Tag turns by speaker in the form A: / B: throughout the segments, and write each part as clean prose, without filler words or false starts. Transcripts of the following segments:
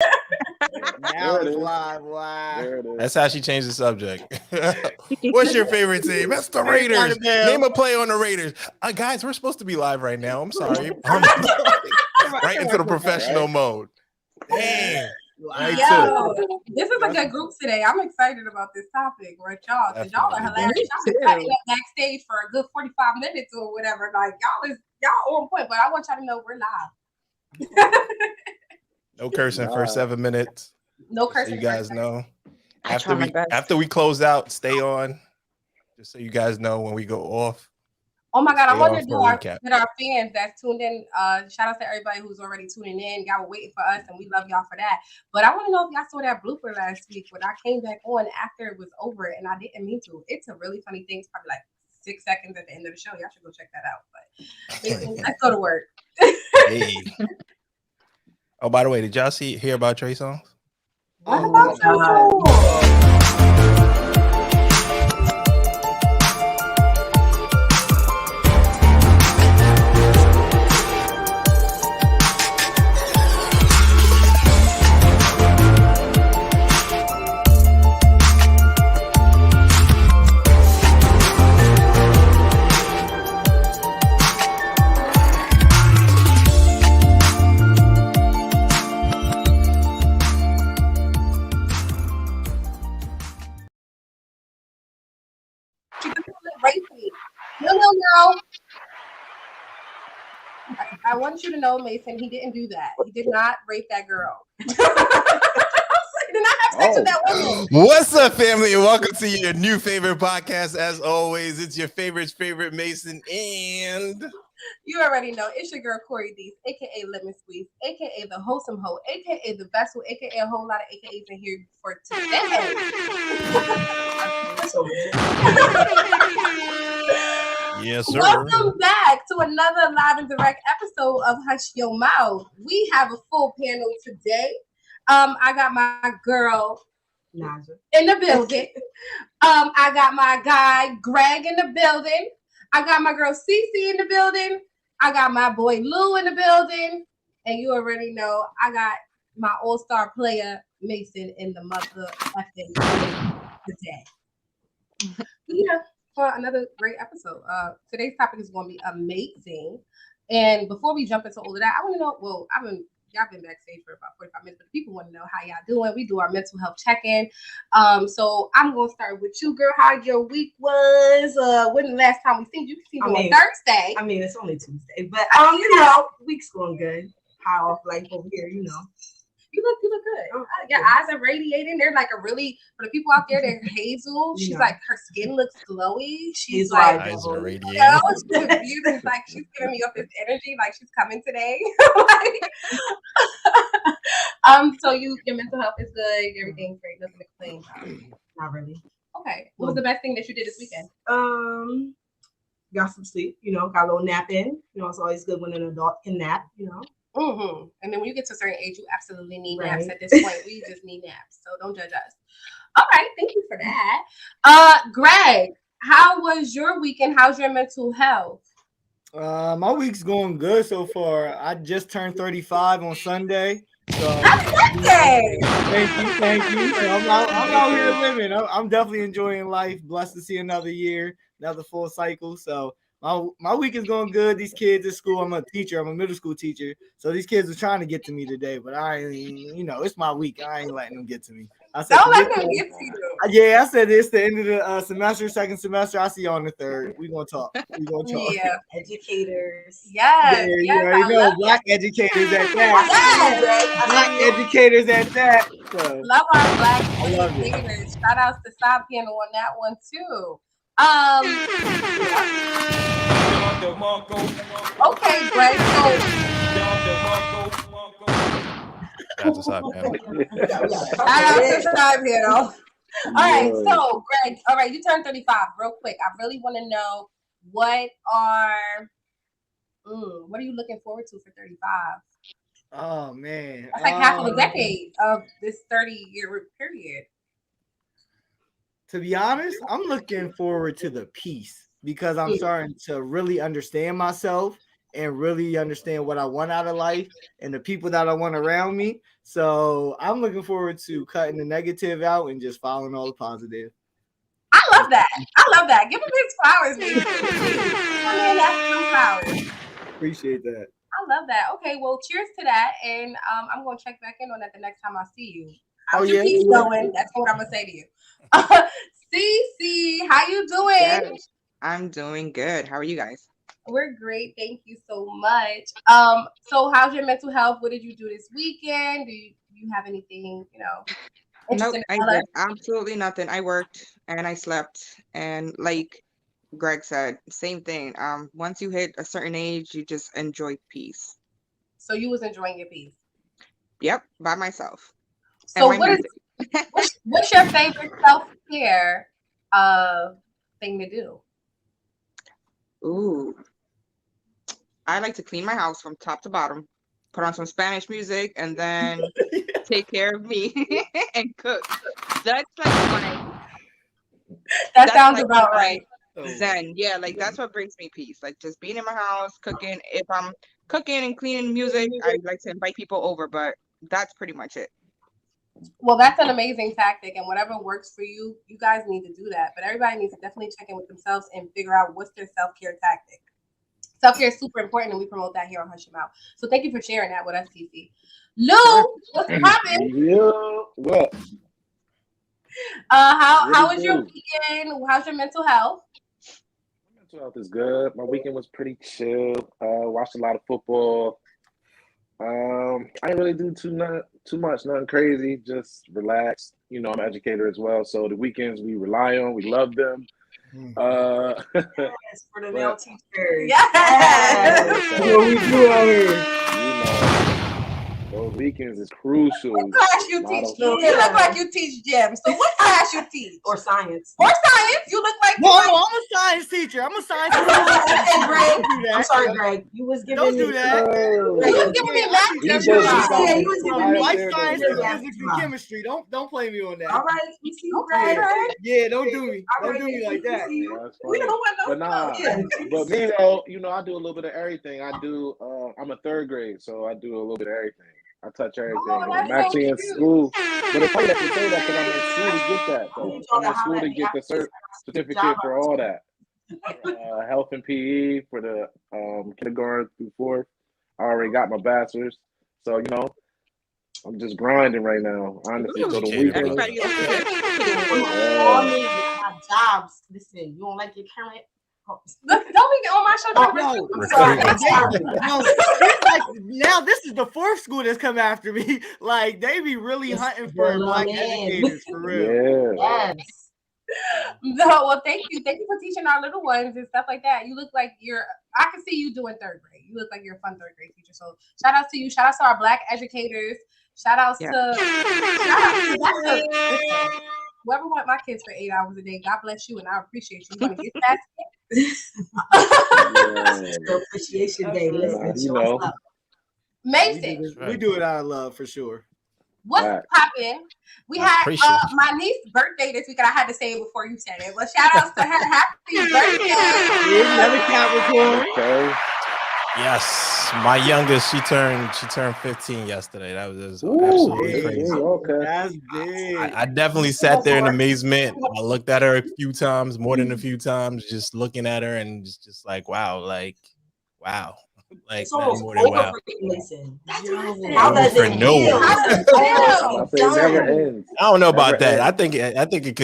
A: Now it's live. Wow.
B: That's how she changed the subject. What's your favorite team? It's the Raiders. Name a play on the Raiders. Guys, we're supposed to be live right now. I'm sorry. Right into the professional mode. Dang.
C: Yo, this is a good group today. I'm excited about this topic, right, y'all? Because y'all are hilarious. Y'all been cutting up backstage for a good 45 minutes or whatever. Like y'all on point, but I want y'all to know we're live.
B: No cursing for 7 minutes.
C: No cursing.
B: So you guys know. After we close out, stay on. Just so you guys know when we go off.
C: Oh my God, I want to do our fans that's tuned in. Shout out to everybody who's already tuning in. Y'all were waiting for us, and we love y'all for that. But I want to know if y'all saw that blooper last week when I came back on after it was over, and I didn't mean to. It's a really funny thing. It's probably like 6 seconds at the end of the show. Y'all should go check that out. But let's go to work.
B: Hey. Oh, by the way, did y'all hear about Trey Songz?
C: What about Trey Songz? No. I want you to know, Mason, he didn't do that. He did not rape that girl. He did not have sex with that woman.
B: What's up, family? And welcome to your new favorite podcast. As always, it's your favorite Mason, and
C: you already know it's your girl Kori Deez, aka Lemon Squeeze, aka the wholesome hoe, aka the vessel, aka a whole lot of AKAs in here for today.
B: Yes, sir.
C: Welcome back to another live and direct episode of Hush Your Mouth. We have a full panel today. I got my girl Naja in the building. I got my guy Greg in the building. I got my girl Cece in the building. I got my boy Lou in the building. And you already know I got my all-star player Mason in the motherfucking today. Yeah. For another great episode. Today's topic is going to be amazing. And before we jump into all of that, I want to know, y'all been backstage for about 45 minutes, but the people want to know how y'all doing. We do our mental health check-in. So I'm going to start with you, girl. How your week was? When the last time we seen you? You on Thursday.
D: I mean, it's only Tuesday, but week's going good. How off life over here,
C: You look good. Your eyes are radiating. They're like for the people out there, they're hazel. She's like, her skin looks glowy. She's like,
B: eyes are radiating.
C: She's like, she's giving me up this energy, like she's coming today. So your mental health is good. Everything's great. Nothing to complain about.
D: Not really.
C: Okay. What was the best thing that you did this weekend?
D: Got some sleep. Got a little nap in. It's always good when an adult can nap.
C: Mm-hmm. And then when you get to a certain age, you absolutely need naps. At this point, we just need naps. So don't judge us. All right. Thank you for that. Greg, how was your weekend? How's your mental health?
A: My week's going good so far. I just turned 35 on Sunday. So
C: happy birthday!
A: Thank you. So I'm out here living. I'm definitely enjoying life. Blessed to see another year, another full cycle. So my week is going good. These kids at school, I'm a teacher. I'm a middle school teacher. So these kids are trying to get to me today, but I ain't, it's my week. I ain't letting them get to me. I said,
C: don't let them get to you.
A: Yeah, I said it's the end of the semester, second semester. I'll see you on the third. We're going to talk.
C: Yeah.
D: Educators.
C: Yes.
A: You already know. Black educators at that.
C: Yes.
A: Black educators at that. So.
C: Love our black educators. Shout outs to Stop Piano on that one too. Okay, Greg.
B: That's a side panel.
C: All right, so Greg, you turned 35. Real quick, I really want to know what are you looking forward to for 35?
A: Oh man,
C: that's like half of a decade of this 30-year period.
A: To be honest, I'm looking forward to the peace because I'm starting to really understand myself and really understand what I want out of life and the people that I want around me. So I'm looking forward to cutting the negative out and just following all the positive.
C: I love that. Give him his flowers, baby. I mean, that's some flowers.
A: Appreciate that.
C: I love that. Okay, well, cheers to that, and I'm gonna check back in on that the next time I see you. How's your piece going? That's what I'm gonna say to you. Cece, how you doing?
E: Yes, I'm doing good. How are you guys?
C: We're great. Thank you so much. So how's your mental health? What did you do this weekend? Do you have anything,
E: Nope,
C: interesting
E: I
C: to tell
E: did
C: us?
E: absolutely nothing. I worked and I slept, and like Greg said, same thing. Once you hit a certain age, you just enjoy peace.
C: So you was enjoying your piece.
E: Yep, by myself and
C: So
E: my music.
C: what's your favorite self-care thing to do?
E: Ooh, I like to clean my house from top to bottom, put on some Spanish music, and then take care of me and cook. That's like my
C: That sounds
E: like
C: about
E: my
C: right.
E: zen. Yeah, like that's what brings me peace. Like just being in my house, cooking. If I'm cooking and cleaning music, I like to invite people over, but that's pretty much it.
C: Well, that's an amazing tactic, and whatever works for you, you guys need to do that. But everybody needs to definitely check in with themselves and figure out what's their self-care tactic. Self-care is super important, and we promote that here on Hush 'Em Out. So thank you for sharing that with us, Cece. Lou,
E: Sure.
C: what's poppin'?
F: Yeah, what?
C: How
F: What
C: was
F: it
C: your
F: do?
C: weekend? How's your mental health?
F: Mental health is good. My weekend was pretty chill. Watched a lot of football. I didn't really do too much, nothing crazy. Just relaxed. You know, I'm an educator as well, so the weekends we rely on. We love them. Uh,
D: Yes, for the male
F: but
D: teachers.
C: Yes.
F: so,
A: What we do out here.
F: you know, those weekends is crucial.
C: What class you
F: A lot
C: teach?
F: of
C: You look like you teach gym. So what class you teach?
D: Or science.
C: Or science? You look like
A: No, I'm a science teacher. I'm a science teacher.
D: Okay, Greg.
A: Don't do that.
D: I'm sorry, Greg. You was giving
A: Don't do
D: me
A: that.
C: You was giving me math
F: He
C: teacher
F: does
C: vibes.
F: decide.
D: Yeah, he was
F: He's
D: giving
F: out
D: me
A: Life
F: there
A: science
F: though.
A: and
D: Yeah.
A: physics and chemistry. Don't play me on that.
D: all right. You see,
C: Okay,
D: Greg.
C: right.
A: Yeah, don't do me. Don't do me like that.
F: Yeah, that's
C: We
F: funny.
C: don't want
F: But
C: no
F: nah,
C: smoke.
F: but me though, you know, I do a little bit of everything. I do. I'm a third grade, so I do a little bit of everything. I touch everything.
C: Oh,
F: I'm
C: that's so
F: actually in
C: cute.
F: school, but it's funny that you say that because I'm in school to get that
D: I need
F: though.
D: y'all
F: I'm
D: to
F: in school
D: holler
F: to
D: at me
F: get
D: after
F: the
D: this
F: certificate
D: job
F: for all that.
D: opportunity.
F: Health and PE for the kindergarten through fourth. I already got my bachelor's, so you know I'm just grinding right now, honestly. So the
B: Educated,
F: weekend,
E: Everybody else is
D: All
F: yeah.
D: men have jobs. Listen, you don't like your current.
C: Look, don't be on my show trying to
A: Yo,
C: recruit. I'm
B: Recruitment.
C: sorry.
A: no, it's like now this is the fourth school that's come after me. Like they be really
D: It's
A: hunting
D: your
A: for
D: little
A: black
D: man.
A: educators for real.
F: Yeah.
D: Yes.
C: No, well, thank you. Thank you for teaching our little ones and stuff like that. You look like I can see you doing third grade. You look like you're a fun third grade teacher. So shout out to you. Shout out to our black educators. Shout outs
E: Yeah.
C: to listen, whoever want my kids for 8 hours a day. God bless you, and I appreciate you. You want to get that?
F: Yeah.
D: Appreciation Day.
A: Nah,
D: Listen,
F: you
D: show
F: know.
D: us love.
C: Mason,
A: We do it out of love for sure.
C: what's
F: Right.
C: poppin'? We
B: I
C: had
B: appreciate you.
C: my niece's birthday this week, and I had to say it before you said it. But shout outs to her. Happy birthday.
A: Here's another Capricorn.
F: Okay.
B: Yes, my youngest, she turned 15 yesterday. That was
F: Ooh,
B: absolutely
A: Hey,
B: crazy.
F: okay.
A: That's big.
B: I definitely sat there in amazement. I looked at her a few times, more than a few times, just looking at her and just like, wow, like
D: It's
B: nothing
D: almost
B: more than
D: over
B: wow.
D: for you, Mason.
C: That's what I said.
D: How
B: Over
D: does
B: for
D: it
B: no
D: feel?
B: one.
C: How does it
F: I'm
C: feel?
F: about to say it never ends.
B: I don't know about
F: Never
B: that.
F: ends.
B: I think it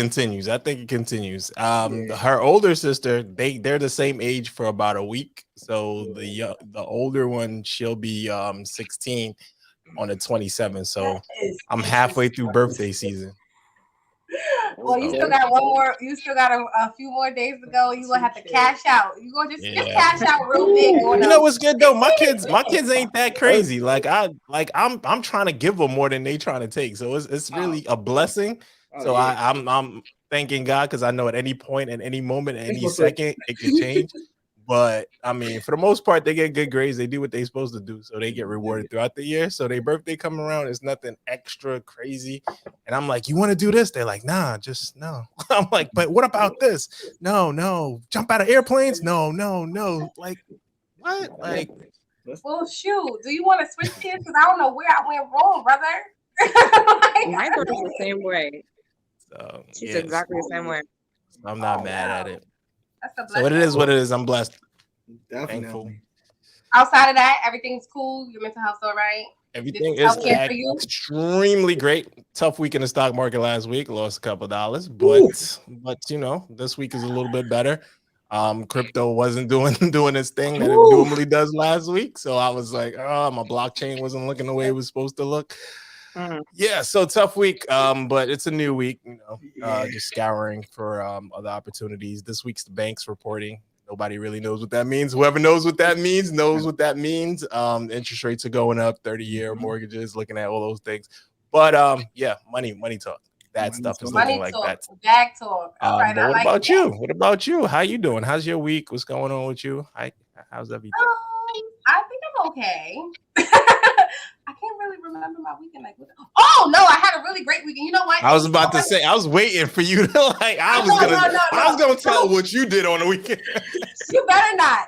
B: continues. Her older sister, they're the same age for about a week. So the older one, she'll be 16 on the 27th. So I'm halfway through birthday season.
C: Well, you
F: Okay.
C: still got one more. You still got a few more days to go. You gonna have to cash out. You gonna just
B: Yeah.
C: cash out real big.
B: You know what's good though? My kids ain't that crazy. I'm trying to give them more than they trying to take. So it's really a blessing.
A: Oh,
B: So
A: yeah.
B: I'm thanking God because I know at any point, at any moment, at any second, it could change. But I mean, for the most part, they get good grades. They do what they're supposed to do, so they get rewarded throughout the year. So their birthday come around is nothing extra crazy. And I'm like, you want to do this? They're like, nah, just no. I'm like, but what about this? No. Jump out of airplanes? No. Like, What? Like,
C: well, shoot. Do you want to switch kids? Because I don't know where I went wrong, brother.
E: My daughter's the same way.
B: so,
E: She's
B: yes,
E: exactly the same way.
B: I'm not mad at it.
C: That's a blessing.
B: So it is what it is. I'm blessed.
A: Definitely.
B: Thankful.
C: Outside of that, everything's cool. Your mental health's all right.
B: Everything
C: This
B: is
C: healthcare for you?
B: extremely great. Tough week in the stock market last week. Lost a couple of dollars, but you know, this week is a little bit better. Crypto wasn't doing its thing that it normally does last week, so I was like, oh, my blockchain wasn't looking the way it was supposed to look. Yeah, so tough week, but it's a new week. You know, just scouring for other opportunities. This week's the banks reporting. Nobody really knows what that means. Whoever knows what that means knows what that means. Interest rates are going up, 30-year mortgages, looking at all those things. But yeah, money talk. That stuff is looking like that.
C: Bag talk. All right,
B: but what about you? What about you? How you doing? How's your week? What's going on with you? How's everything?
C: I think I'm okay. I can't really remember my weekend. Like, oh no, I had a really great weekend. You know what?
B: I was about to say, I was waiting for you to like. I was gonna tell what you did on the weekend.
C: You better not.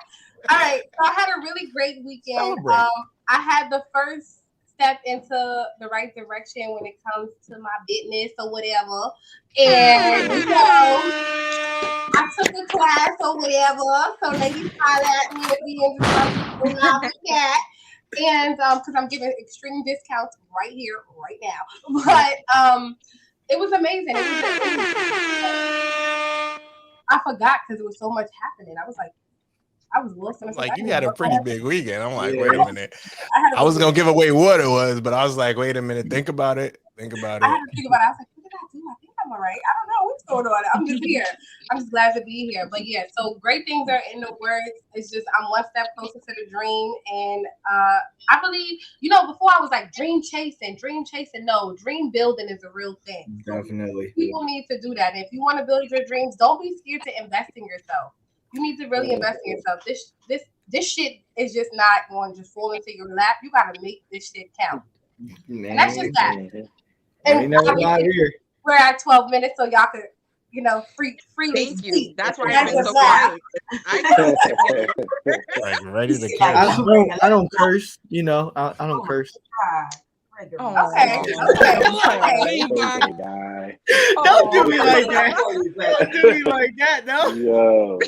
C: All right, so I had a really great weekend. I had the first step into the right direction when it comes to my business or whatever, and you know, I took a class or whatever. So ladies holler at me at the end of the cat. And because I'm giving extreme discounts right here, right now. But it was amazing. I forgot because there was so much happening. I was lost.
B: Like, you had a pretty big weekend. I'm like, wait a minute. I was gonna give away what it was, but I was like, wait a minute, think about it.
C: I had to think about it. I was like, what did I do? I think I'm all right. I don't know what's going on. I'm just here. I'm just glad to be here. But yeah, so great things are in the works. It's just I'm one step closer to the dream. And I believe, you know, before I was like dream chasing. No, dream building is a real thing.
A: Definitely.
C: People need to do that. And if you want to build your dreams, don't be scared to invest in yourself. You need to really invest in yourself. This shit is just not going to just fall into your lap. You got to make this shit count. Man, and that's just that. And we're at 12 minutes, so y'all could, you know, freely
E: Thank
C: speak.
E: You. That's why I've been so quiet.
B: Like ready to
A: I don't curse, you know. I don't curse.
C: Okay.
A: Don't do me like that. Don't do me like that, no.
F: Yo,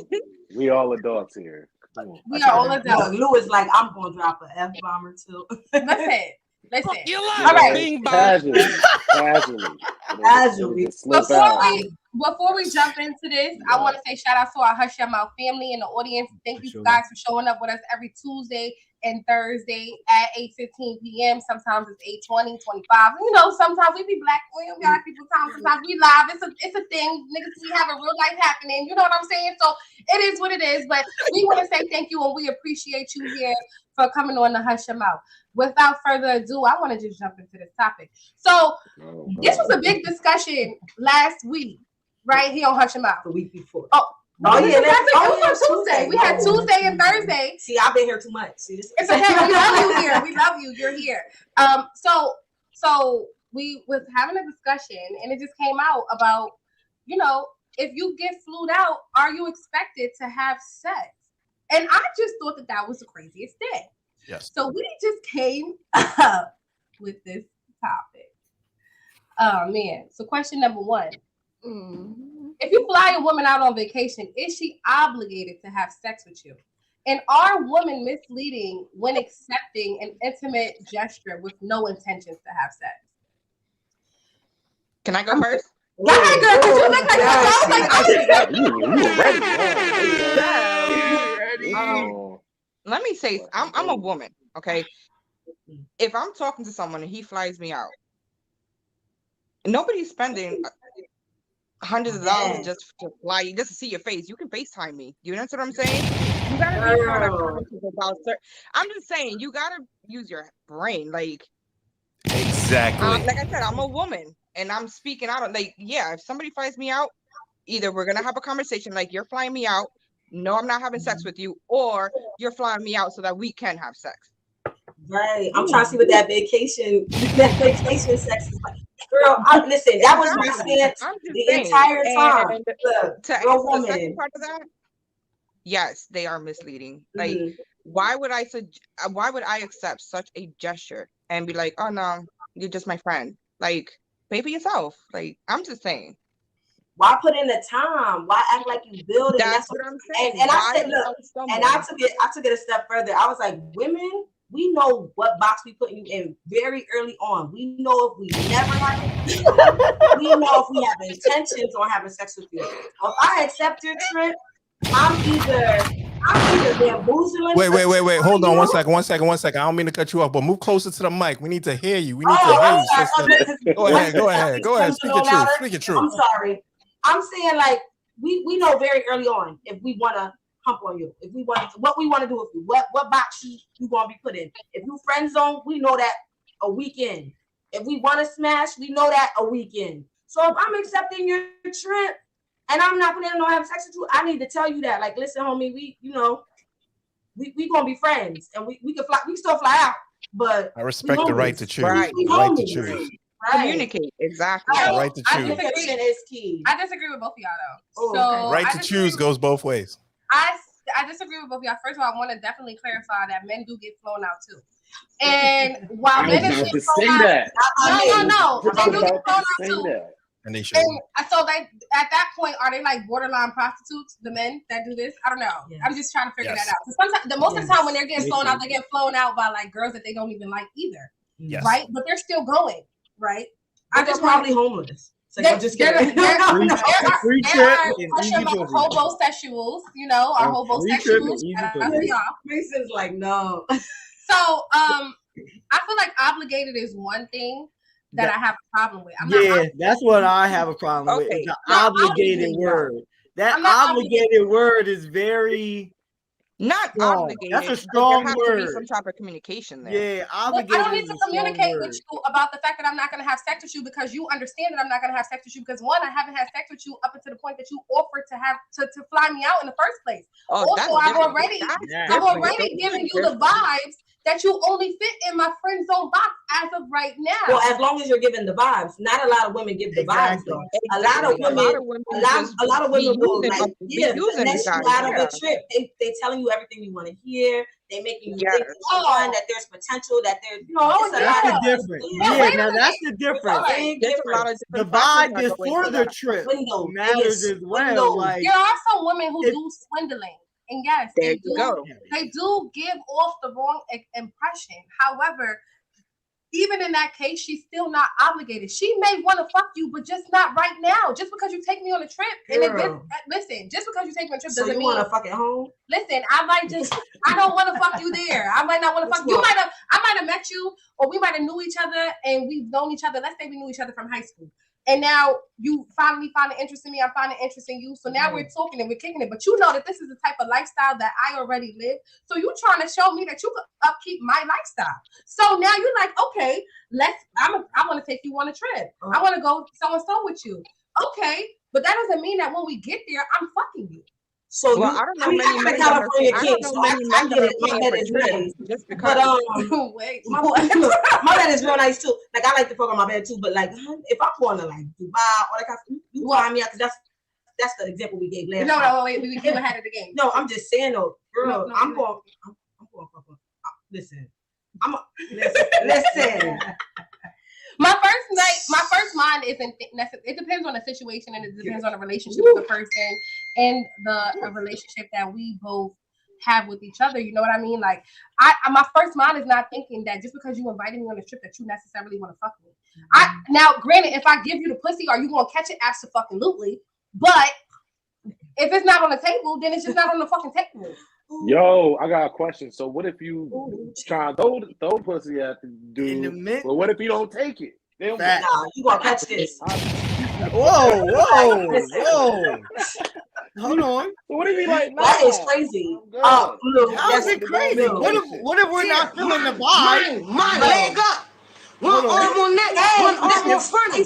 F: we all adults here.
C: We are all adults.
D: Lou is like, I'm gonna drop an F-bomb or two.
C: Listen.
E: All right.
F: Casually.
C: Before we jump into this, I want to say shout out to our Hush Your Mouth family in the audience. Thank you guys for showing up with us every Tuesday and Thursday at 8:15 p.m. Sometimes it's 8:20, 25. You know, sometimes we be black. We got people time. Sometimes we live. It's a thing. Niggas, we have a real life happening. You know what I'm saying? So it is what it is. But we want to say thank you and we appreciate you here for coming on the Hush Your Mouth. Without further ado, I want to just jump into this topic. So this was a big discussion last week, right here on Hush Your Mouth.
D: The week before.
C: Oh yeah, it was on Tuesday. We had Tuesday and Thursday.
D: See, I've been here too much. See,
C: it's okay. We love you here. We love you. You're here. So we was having a discussion, and it just came out about, you know, if you get flued out, are you expected to have sex? And I just thought that was the craziest thing.
B: Yes.
C: So we just came up with this topic. Oh man. So question number one. If you fly a woman out on vacation, is she obligated to have sex with you? And are women misleading when accepting an intimate gesture with no intentions to have sex?
E: Can I go first?
C: Go ahead, girl, because you look like
F: You ready?
E: Let me say, I'm a woman, okay? If I'm talking to someone and he flies me out, nobody's spending hundreds of dollars just to fly you, just to see your face. You can FaceTime me. You know what I'm saying? You gotta be kind of conscious about certain. I'm just saying, you gotta use your brain. Like,
B: exactly.
E: Like I said, I'm a woman and I'm speaking out. Like, yeah, if somebody flies me out, either we're gonna have a conversation like, you're flying me out. No, I'm not having sex with you, or you're flying me out so that we can have sex.
D: Right. I'm trying to see what that vacation sex is like. Girl, listen, that was my stance the entire time.
E: To answer the second part of that, yes, they are misleading. Like, why would I accept such a gesture and be like, oh no, you're just my friend? Like, pay for yourself. Like, I'm just saying.
D: Why put in the time? Why act like you build it?
E: That's what I'm saying.
D: And I said, look, and I took it a step further. I was like, women, we know what box we put you in very early on. We know if we never have we know if we have intentions on having sex with you. If I accept your trip, I'm either bamboozling.
B: Wait. Hold on one second. I don't mean to cut you off, but move closer to the mic. We need to hear you. Sister. Go ahead. Speak your truth.
D: I'm sorry. I'm saying, like, we know very early on if we want to hump on you, if we want what we want to do with you, what box you gonna be put in. If you friend zone, we know that a weekend. If we want to smash, we know that a weekend. So if I'm accepting your trip and I'm not planning on having sex with you, I need to tell you that. Like, listen, homie, we gonna be friends, and we can fly. We still fly out, but
B: I respect the right to choose.
E: Right.
B: The right to choose.
E: Right. Communicate, exactly.
B: Right to choose.
D: Communication is key.
C: I disagree with both of y'all though.
D: So
B: right to choose goes both ways.
C: I disagree with both of y'all. First of all, I want to definitely clarify that men do get flown out too. And while men get flown out, no, they do get flown out too.
B: And they should.
C: And so they, at that point, are they like borderline prostitutes? The men that do this, I don't know. Yes. I'm just trying to figure that out. Sometimes, most of the time, when they're getting flown out, they get flown out by like girls that they don't even like either.
B: Yes.
C: Right, but they're still going. Right.
D: I just probably homeless. So I'm just kidding.
C: There are hobosexuals, our hobosexuals.
D: Mason's like, no.
C: So I feel like obligated is one thing that I have a problem with.
A: That's what I have a problem with. It's the obligated word. That obligated word is very
E: not obligated.
A: That's a strong
E: there has
A: word.
E: To be some type of communication there.
A: Yeah, obligated.
C: I don't need to communicate with you about the fact that I'm not going to have sex with you because you understand that I'm not going to have sex with you because one, I haven't had sex with you up until the point that you offered to have to fly me out in the first place. Also, I've already given you the vibes that you only fit in my friend zone box as of right now.
D: Well, as long as you're giving the vibes, not a lot of women give the vibes though. A lot of women will like finesse you out of a trip. They telling you everything you want to hear. They making you think that there's potential, that there's
A: that's the difference. Now that's the difference. The vibe before the trip matters as well. Like
C: there are some women who do swindling. And yes, they do give off the wrong impression. However, even in that case, she's still not obligated. She may want to fuck you, but just not right now. Just because you take me on a trip, listen, just because you take me on a trip doesn't mean you
D: want to fuck at home.
C: Listen, I don't want to fuck you there. I might not want to fuck you. I might have met you, or we might have knew each other, and we've known each other. Let's say we knew each other from high school. And now you finally find an interest in me. I'm finding interest in you. So now we're talking and we're kicking it. But you know that this is the type of lifestyle that I already live. So you're trying to show me that you could upkeep my lifestyle. So now you're like, okay, I want to take you on a trip. I want to go so-and-so with you. Okay. But that doesn't mean that when we get there, I'm fucking you.
D: So
E: I don't know many men that are just because.
D: But wait, my bed is real nice too. Like I like to fuck on my bed too. But like, if I'm going to like Dubai or like you find me out because that's the example we gave last.
C: No, wait, we came ahead of the game.
D: No, I'm just saying though, girl. I'm going. Listen. Listen.
C: My first mind isn't necessary. It depends on the situation and it depends on the relationship with the person and the relationship that we both have with each other. You know what I mean? Like, my first mind is not thinking that just because you invited me on a trip that you necessarily want to fuck me. Now, granted, if I give you the pussy, are you gonna catch it? Absolutely. But if it's not on the table, then it's just not on the fucking table.
F: Yo, I got a question. So what if you try to throw pussy at the dude? But what if you don't take it?
D: You gonna catch this.
A: Whoa. Hold on.
F: So what if you like?
D: That is crazy.
A: How is it crazy? What if we're not feeling the vibe?
G: My leg up. One arm on neck, one arm on frontal.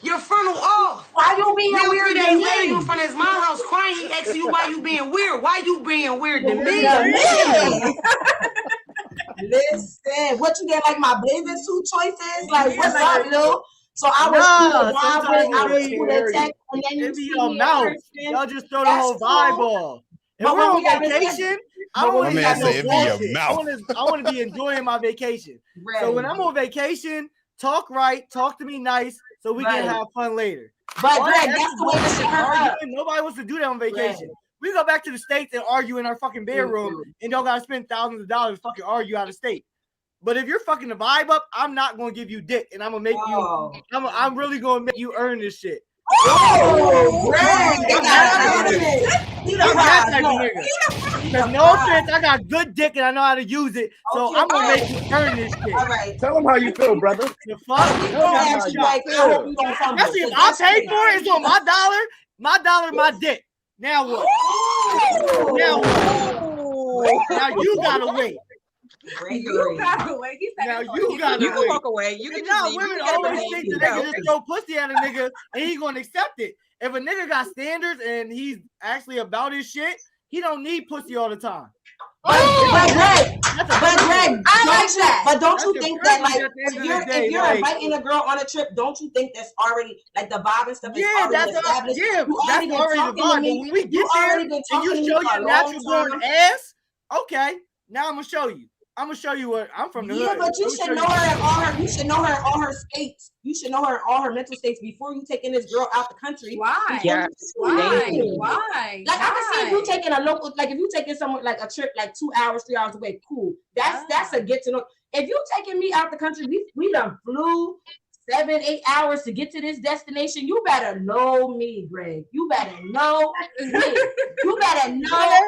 G: Your frontal off.
D: Why you being weird?
G: Days later, you in front of his mom's house crying. He asking you why you being weird. Why you being weird to me?
D: Listen, what you get like my bathing suit choices? Like what's up, Lou? So I was cool with text, and then you see
A: your mouth. Y'all just throw the whole vibe off. If we're on vacation, I don't want to have no bullshit. I want to be enjoying my vacation. Right. So when I'm on vacation, talk right, talk to me nice, so we can have fun later.
D: But Greg, that's the way to shit her up.
A: Nobody wants to do that on vacation. Right. We go back to the States and argue in our fucking bedroom, and y'all gotta spend thousands of dollars fucking argue out of state. But if you're fucking the vibe up, I'm not gonna give you dick, and I'm gonna make you. I'm really gonna make you earn this shit.
D: Oh, Greg!
A: No offense, I got good dick and I know how to use it, so I'm gonna make you earn this shit.
D: All right.
F: Tell them how you feel, brother.
A: The fuck? Especially if I pay for it, it's on my dollar, my dick. Now what? Now what? Now you gotta wait.
C: You gotta wait.
A: Now you gotta
E: You can walk away. You can just
A: women always think that they can just throw pussy at a nigga and he gonna accept it. If a nigga got standards and he's actually about his shit, he don't need pussy all the time.
D: But Greg, I like that. But don't you think that like if you're inviting a girl on a trip, don't you think that's already like the vibe and stuff is already established?
A: That's already the vibe. When we get there and you show your natural born ass, okay, now I'm gonna show you. I'm gonna show you what I'm from the hood.
D: Yeah, but you should know her in all her. You should know her in all her states. You should know her in all her mental states before you taking this girl out the country.
C: Why?
E: Yes.
C: Why?
D: Like I can see if you taking a local, like if you taking someone like a trip, like 2 hours, 3 hours away, cool. That's a get to know. If you taking me out the country, we done flew 7, 8 hours to get to this destination. You better know me, Greg. You better know me. You better know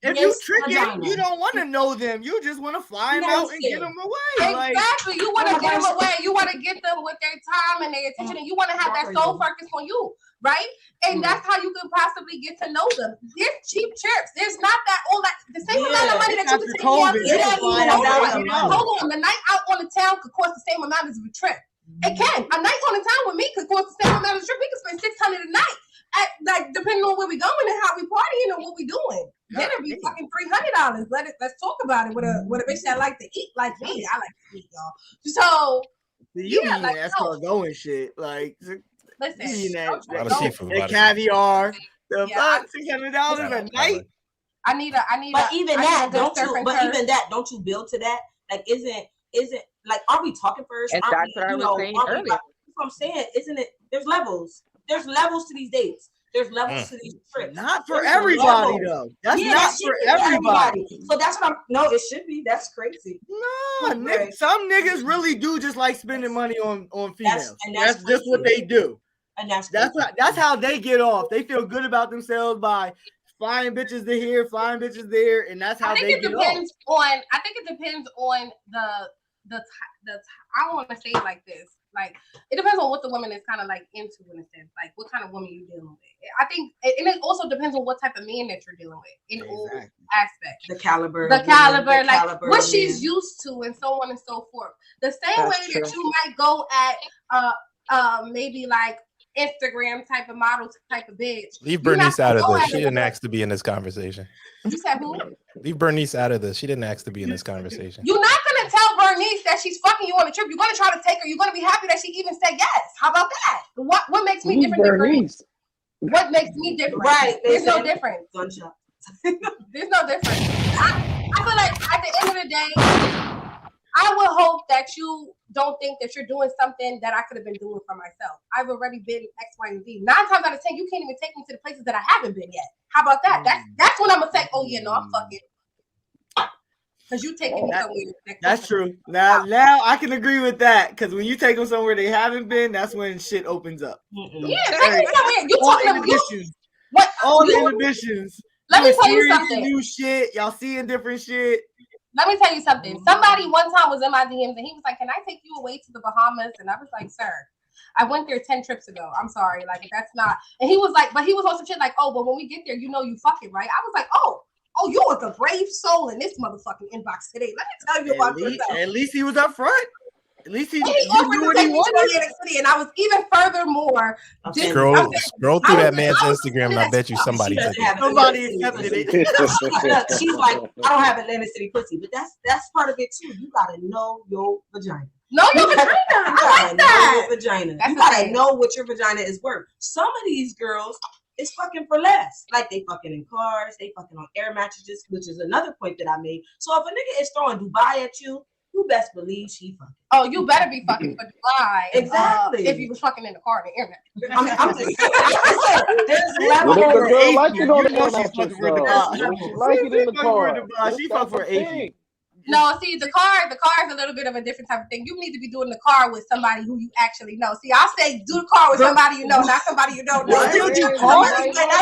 A: if you tricking, you don't want to know them. You just want to fly them out and get them away.
C: Exactly. You want to get them away. You want to get them with their time and their attention, and you want to have that sole focus on you, right? And that's how you can possibly get to know them. There's cheap trips. There's not that all that the same amount of money that you can take on. Hold on, the night out on the town could cost the same amount as a trip. It can. A night on the town with me could cost the same amount as a trip. We could spend $600 a night. Like depending on where we going and how we partying and what we doing, then it'd be fucking $300. Let's talk about it with a bitch that like to eat like me. I like to eat, y'all. So
A: that's called going shit. Like
C: listen,
A: that caviar, the $600 a night.
C: I need.
D: But even that, don't you build to that? Like, isn't like, are we talking first?
E: And that's what I was saying earlier.
D: That's what I'm saying. Isn't it? There's levels. There's levels to these dates. There's levels to these trips.
A: Not for everybody, though. That's not for everybody.
D: So that's what I'm. No, it should be. That's crazy.
A: No, some niggas really do just like spending money on females. That's just what they do.
D: And that's
A: how they get off. They feel good about themselves by flying bitches to here, flying bitches there, and that's how they get off.
C: I think it depends on the I don't want to say it like this. Like, it depends on what the woman is kind of like into in a sense, like what kind of woman you're dealing with. I think, and it also depends on what type of man that you're dealing with in all aspects.
D: The caliber,
C: like what she's used to, and so on and so forth. The same way that you might go at maybe like Instagram type of model type of bitch.
B: Leave Bernice out of this. She didn't ask to be in this conversation.
C: You said who?
B: Leave Bernice out of this. She didn't ask to be in this conversation.
C: You're not gonna tell Bernice that she's fucking you on a trip. You're gonna try to take her. You're gonna be happy that she even said yes. How about that? What makes me different than Bernice? What makes me different? Right. There's no difference. There's no difference. I feel like at the end of the day, I would hope that you don't think that you're doing something that I could have been doing for myself. I've already been X, Y, and Z. 9 times out of 10, you can't even take me to the places that I haven't been yet. How about that? That's when I'm gonna say, oh yeah, no, I'm fucking. Because you taking me somewhere.
A: That's true. Now I can agree with that. Because when you take them somewhere they haven't been, that's when shit opens up.
C: Yeah, take me somewhere. You talking
A: inhibitions. All the inhibitions.
C: Let me tell you something.
A: New shit. Y'all seeing different shit.
C: Let me tell you something. Somebody one time was in my DMs and he was like, "Can I take you away to the Bahamas?" And I was like, "Sir, I went there 10 trips ago. I'm sorry, like that's not." And he was like, "But he was on some shit like, oh, but when we get there, you know, you fucking right." I was like, "Oh, you was a brave soul in this motherfucking inbox today. Let me tell you about yourself."
A: At least he was up front. At least he
C: offered to take me to Atlantic City, and I was even furthermore.
B: Scroll through that man's Instagram, and I bet you somebody
A: accepted it.
D: She's like, I don't have Atlantic City pussy, but that's part of it too. You gotta know your vagina.
C: Know your vagina. I like that.
D: Vagina. You gotta know what your vagina is worth. Some of these girls it's fucking for less. Like they fucking in cars, they fucking on air mattresses, which is another point that I made. So if a nigga is throwing Dubai at you, you best believe she fucking.
C: Oh, you better be fucking for Dubai.
D: Exactly.
C: If you was fucking in the car in the internet.
D: I'm just there's levels.
F: Well, the girl like it on
A: You
F: the
A: know
F: air
A: she's fucking
F: mattress,
A: for
F: though.
A: Dubai.
F: She like it in the car.
A: She fuck for AP.
C: No, see, the car is a little bit of a different type of thing. You need to be doing the car with somebody who you actually know. See, I'll say do the car with somebody you know, not somebody you don't know.
D: Listen, Greg, I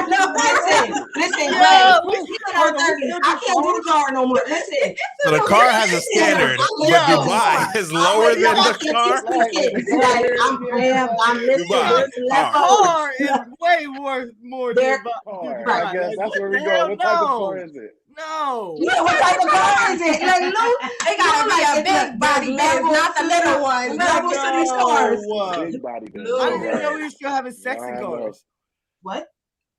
D: can't do the car no more. Listen.
B: So the car has a standard, but Dubai is lower than the car.
D: I'm listening.
B: Dubai.
A: The car is way worth more than
F: Dubai. I guess that's where we go. What type of car is it?
A: No.
D: Yeah, what type of car is it? Like, Lou,
C: They gotta be a big body, baby, not the little one.
D: Levels to these cars.
F: Big body.
A: I didn't know we still having sex in cars.
D: What?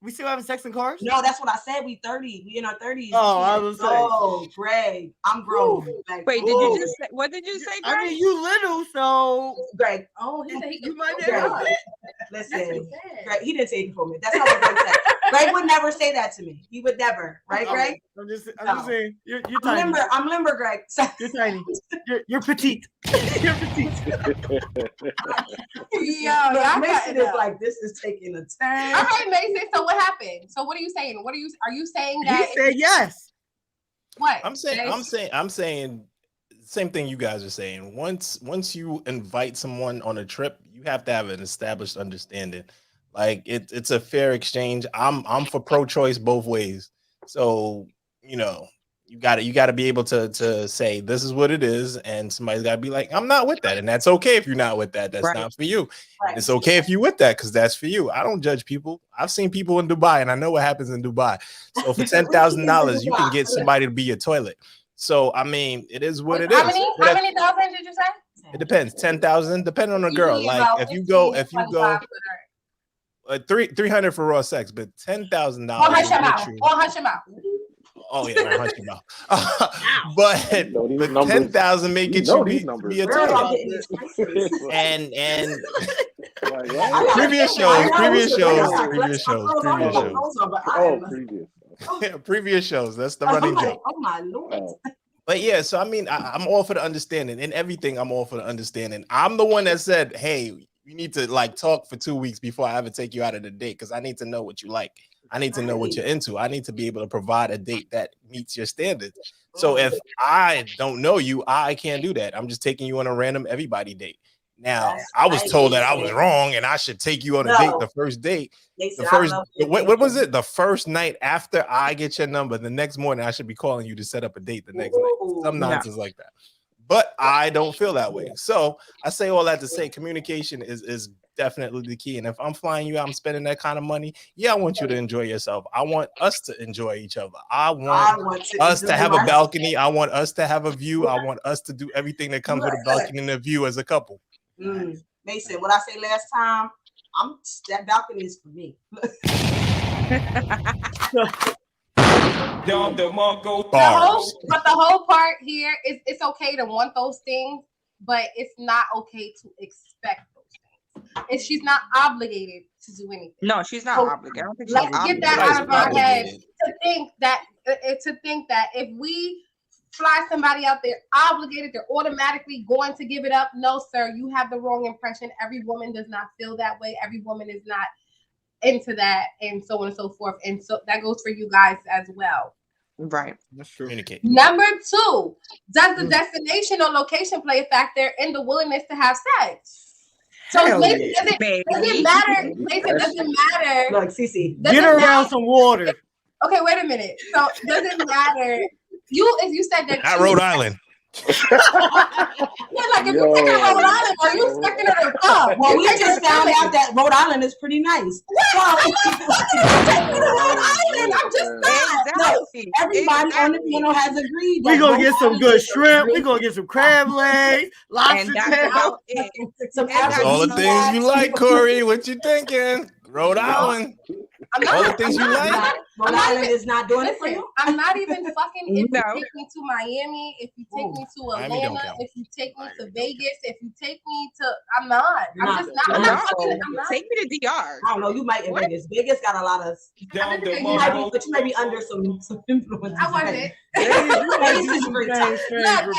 A: We still having sex in cars?
D: No, that's what I said. We 30. We in our 30s.
A: Oh, I was saying.
D: Oh, Greg, I'm grown. Like,
E: Wait, did you just say, what did you say, Greg?
A: I mean, you little, so
D: Greg?
C: Oh, he said he
A: you
C: could
A: might
D: Greg,
A: never.
D: listen, Greg, he didn't say it for me. That's not what Greg said. Greg would never say that to me. He would never, right, Greg?
A: I'm just saying. You're tiny.
D: I'm limber, Greg.
A: You're tiny. You're petite. You're petite.
C: y'all
D: Mason is like, this is taking a turn.
C: All right, Mason. So what happened? So what are you saying? Are you saying that?
A: You said yes.
C: What?
B: I'm saying same thing you guys are saying. Once you invite someone on a trip, you have to have an established understanding. Like it's a fair exchange. I'm for pro-choice both ways. So, you know, you gotta be able to say this is what it is, and somebody's gotta be like, I'm not with that, and that's okay if you're not with that. That's
E: Right.
B: not for you.
D: Right.
B: It's okay if you with that because that's for you. I don't judge people. I've seen people in Dubai, and I know what happens in Dubai. So for $10,000, you can get somebody to be your toilet. So I mean, it is what it is.
C: How many thousand did you say?
B: It depends. 10,000, depending on the girl.
C: Usually
B: Like
C: about
B: if you go
C: 25 for her.
B: 300 for raw sex, but $10,000.
C: Won't hush your mouth. Won't hush your mouth.
B: Oh yeah, won't hush your mouth. But
F: know these
B: 10,000 may get you be a
D: Girl, I'm
B: toilet.
D: getting these prices.
B: And
F: Like, what?
B: previous shows.
F: Oh, previous.
B: Previous shows. That's the running joke.
D: Oh my Lord.
F: Oh.
B: But yeah, so I mean, I'm all for the understanding. In everything, I'm all for the understanding. I'm the one that said, hey, you need to like talk for 2 weeks before I ever take you out of the date because I need to know what you like. I need to know what you're into. I need to be able to provide a date that meets your standards. So if I don't know you, I can't do that. I'm just taking you on a random everybody date. Now, I was told that I was wrong and I should take you on a date the first date. What was it? The first night after I get your number, the next morning I should be calling you to set up a date the next night. Some nonsense like that. But I don't feel that way. So I say all that to say communication is definitely the key. And if I'm flying you out, I'm spending that kind of money. Yeah, I want you to enjoy yourself. I want us to enjoy each other. I want us to have a balcony. I want us to have a view. I want us to do everything that comes with a balcony and a view as a couple.
D: Mason, what I said last time, that balcony is for me.
B: Bars.
C: But the whole part here is it's okay to want those things, but it's not okay to expect those things. And she's not obligated to do anything.
E: No, she's not obligated. I don't think she's
C: Let's
E: obligated.
C: get that out of our head to think that if we fly somebody out there obligated, they're automatically going to give it up. No, sir, you have the wrong impression. Every woman does not feel that way. Every woman is not into that, and so on and so forth. And so that goes for you guys as well.
E: Right.
B: That's true. Communicate.
C: Number 2, does the destination or location play a factor in the willingness to have sex? So does it matter? It doesn't matter.
D: Like Cece,
A: get her around some water.
C: Okay, wait a minute. So does it matter? You said that
B: at Rhode Island.
C: Yeah, like if you take her to Rhode Island, are you expecting her to fuck?
D: Well, we just found out that Rhode Island is pretty nice.
C: I'm just not.
D: Everybody on the panel has agreed.
A: We're gonna get some good shrimp. We're gonna get some crab legs, lobster tail.
B: All the things you like, Kori. What you thinking? Rhode Island. All the things you like.
D: Rhode Island is not doing it for you.
C: I'm not even fucking. If you take me to Miami, if you take me to Atlanta, if you take me to Vegas, if you take me to, I'm not. I'm just not. I'm not.
E: Take me to DR.
D: I don't know. You might in Vegas. Vegas got a lot of. But you might be under some influence.
C: I wasn't.
A: Look,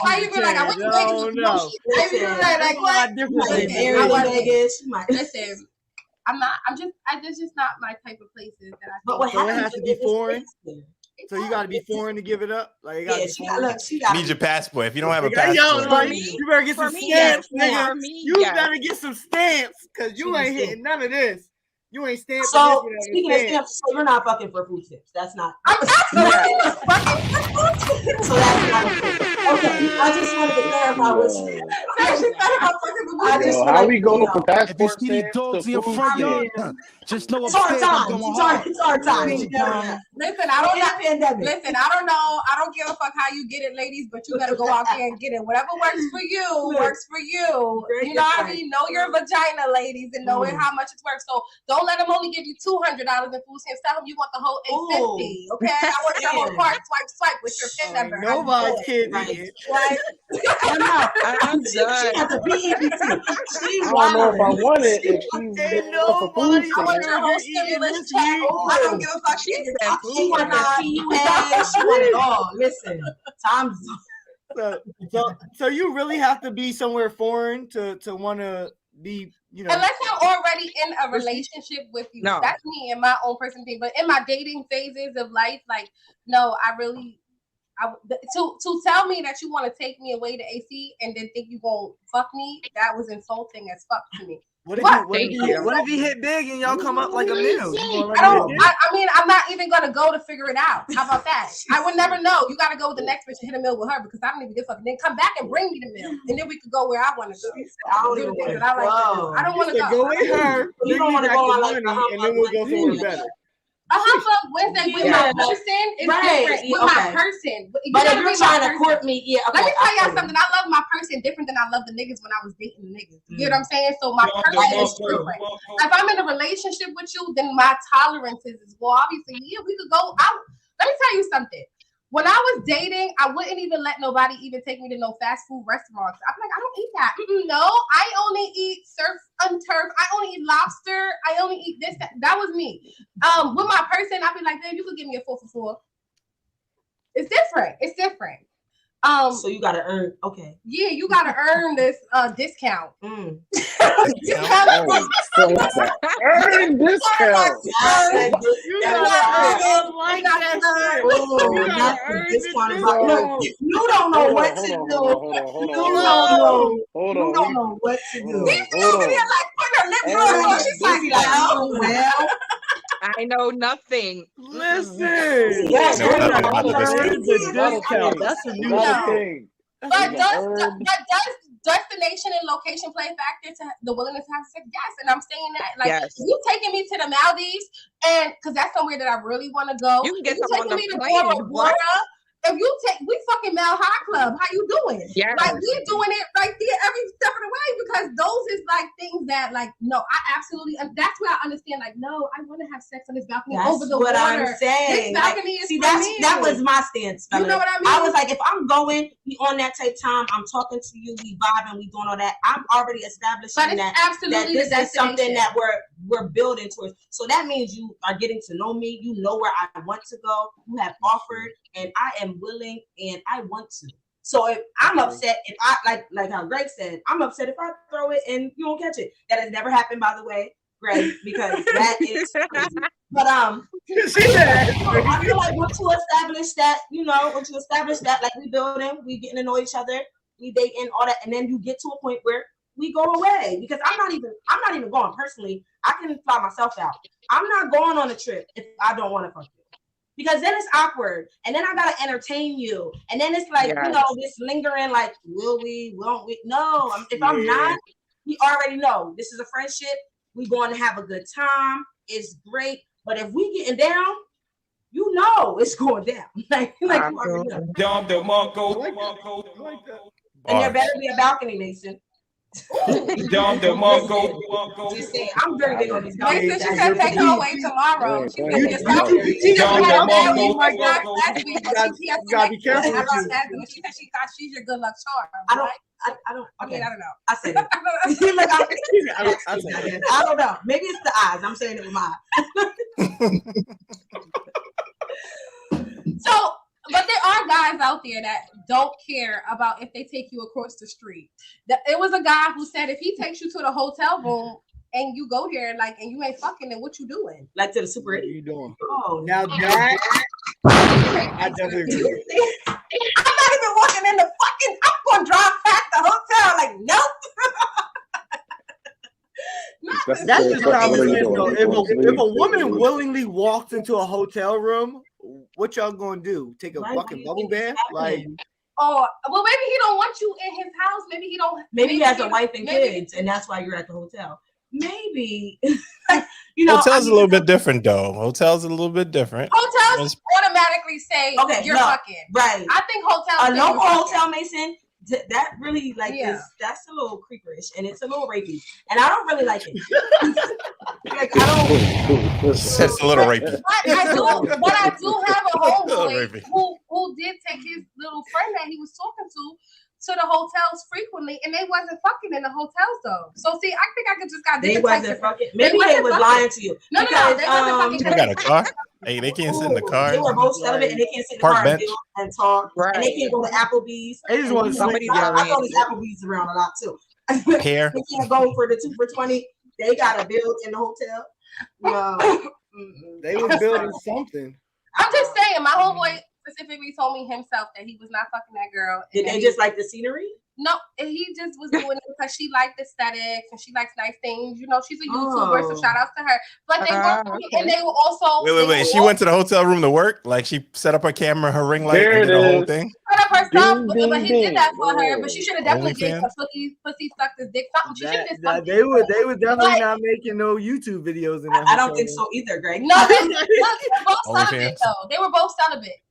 C: why you be like, I went to Vegas. Like what?
D: Vegas.
C: Listen. I'm not. It's just not my type of places that I.
D: But what
A: so it has to be foreign. So you got to be foreign to give it up. Like,
B: she need your passport. If you don't have a passport,
A: you better get some stamps, nigga. You better get some stamps because you ain't hitting none of this. You ain't stamped.
D: So speaking of stamps, so you're not fucking for food stamps. That's not. I'm absolutely fucking for food stamps. So that's not okay. I just wanted to clarify what
F: how we going for passport
H: if you see these dogs in your front yard, just know
D: it's hard times. It's hard times.
C: Listen, I don't have pandemic. Listen, I don't know. I don't give a fuck how you get it, ladies, but you better go out there and get it. Whatever works for you, works for you. You know what I mean? Know your vagina, ladies, and know how much it's worth. So don't let them only give you $200 in food stamps. Tell them you want the whole $850. Okay, I want your whole card swipe with your PIN number.
A: Nobody's kidding. Right?
E: I'm done.
D: I don't
F: know if I want it. If she's
A: nobody.
C: I want your whole stimulus check. I don't give a fuck. She
D: want the PUA. She want it all. Listen, time's.
A: So you really have to be somewhere foreign to want to be,
C: unless I'm already in a relationship with you. No. That's me and my own person thing. But in my dating phases of life, like, no, to tell me that you want to take me away to AC and then think you gonna fuck me, that was insulting as fuck to me.
A: What if he hit big and y'all come up like a meal?
C: I mean, I'm not even gonna go to figure it out. How about that? I would never know. You gotta go with the next bitch and hit a meal with her because I don't even give a fuck. Then come back and bring me the meal, and then we could go where I want to go. I don't want to
A: go with her. You don't want to go on money, and then we'll go somewhere better.
C: Fuck Wednesday with my person is different. With my person,
D: but if you're trying to court me,
C: let me tell y'all something. I love my person different than I love the niggas when I was dating the niggas. You know what I'm saying? So my person is different. If I'm in a relationship with you, then my tolerances is obviously we could go out. Let me tell you something. When I was dating, I wouldn't even let nobody even take me to no fast food restaurants. I'm like, I don't eat that. No, I only eat surf and turf. I only eat lobster. I only eat this. That was me. With my person, I'd be like, babe, you could give me a 4 for $4. It's different.
D: So you gotta earn. Okay.
C: Yeah, you gotta earn this discount.
F: Earn discount.
D: You gotta earn discount. You don't know what to do. You don't know what to do. She's like, oh well.
E: I know nothing.
A: Listen.
D: Yes,
A: That's a new thing.
C: But does destination and location play a factor to the willingness to have sex? Yes, and I'm saying that. Like, if you taking me to the Maldives, and because that's somewhere that I really want to go.
E: You can get
C: taking me to Bora Bora. If you we fucking Mel High Club, how you doing?
E: Yeah,
C: like we doing it right there every step of the way because those is like things that like no, I absolutely that's where I understand. Like no, I want to have sex on this balcony over the water.
D: I'm saying.
C: This balcony is
D: that was my stance. Fellas.
C: You know what I mean?
D: I was like, if I'm going, we on that type time. I'm talking to you, we vibing, we doing all that. I'm already establishing that this is something that we're building towards. So that means you are getting to know me. You know where I want to go. You have offered. And I am willing and I want to. So if I'm upset, if I like how Greg said, I'm upset if I throw it and you don't catch it. That has never happened, by the way, Greg, because that is crazy. But I feel like once you establish that, like we building, we getting to know each other, we dating, all that, and then you get to a point where we go away. Because I'm not even going personally. I can fly myself out. I'm not going on a trip if I don't want to fuck you. Because then it's awkward, and then I gotta entertain you, and then it's like this lingering, like, will we, won't we? No, if I'm not, we already know this is a friendship. We're going to have a good time. It's great, but if we getting down, you know it's going down. like you already know. And there better be a balcony, Mason.
C: Just saying, I'm very big on these guys. Make sure she said take her away tomorrow. She said yes,
A: You gotta be careful.
C: She said she thought she's your good luck charm. I don't know. I don't know.
D: I said it. I don't know. Maybe it's the eyes. I'm saying it with my eyes.
C: So, but there are guys out there that don't care about if they take you across the street. It was a guy who said if he takes you to the hotel room and you go there and you ain't fucking, then what you doing?
D: Like to the Super 8?
A: What are you doing?
D: Oh,
A: now that I definitely agree.
C: I'm not even walking in the fucking. I'm gonna drive past the hotel. Like, nope.
A: That's just common sense though. If a woman willingly walks into a hotel room, what y'all gonna do? Take a fucking bubble bath? Like,
C: oh, well, maybe he don't want you in his house. Maybe he don't.
D: Maybe he has a wife and kids, and that's why you're at the hotel. Maybe.
B: Hotels a little bit different though. Hotels a little bit different.
C: Hotels automatically say you're fucking.
D: Right.
C: I think hotels.
D: A local hotel, Mason. That really that's a little creeperish and it's a little rapey, and I don't really like it. Like I don't.
B: That's a little rapey.
C: But I do have a homeboy who did take his little friend that he was talking to the hotels frequently, and they wasn't fucking in the hotels though. So see, I think I could just got.
D: They wasn't fucking. Maybe they was lying to you.
C: No, they wasn't fucking.
B: They got a car. Hey, they can't sit in the car.
D: They were both celibate and they can't sit in the car and talk. Right. And they can't go to Applebee's.
A: They just want somebody.
D: I go to Applebee's around a lot too.
B: Hair.
D: They can't go for the 2 for $20. They got a build in the hotel.
A: They were building something.
C: I'm just saying, my homeboy specifically told me himself that he was not fucking that girl.
D: Did they just like the scenery?
C: No, he just was doing it because she liked aesthetics and she likes nice things. She's a YouTuber, so shout outs to her. But they were, and they were also.
B: Wait. She went to the hotel room to work. Like she set up her camera, her ring light, and did the whole thing.
C: Set up her stuff, but he did that for her. But she should have definitely did some pussy sucked his dick. Something. She should have did something.
A: They were definitely not making no YouTube videos in that.
D: I don't think so either, Greg.
C: No, they were both celibate though. They were both celibate.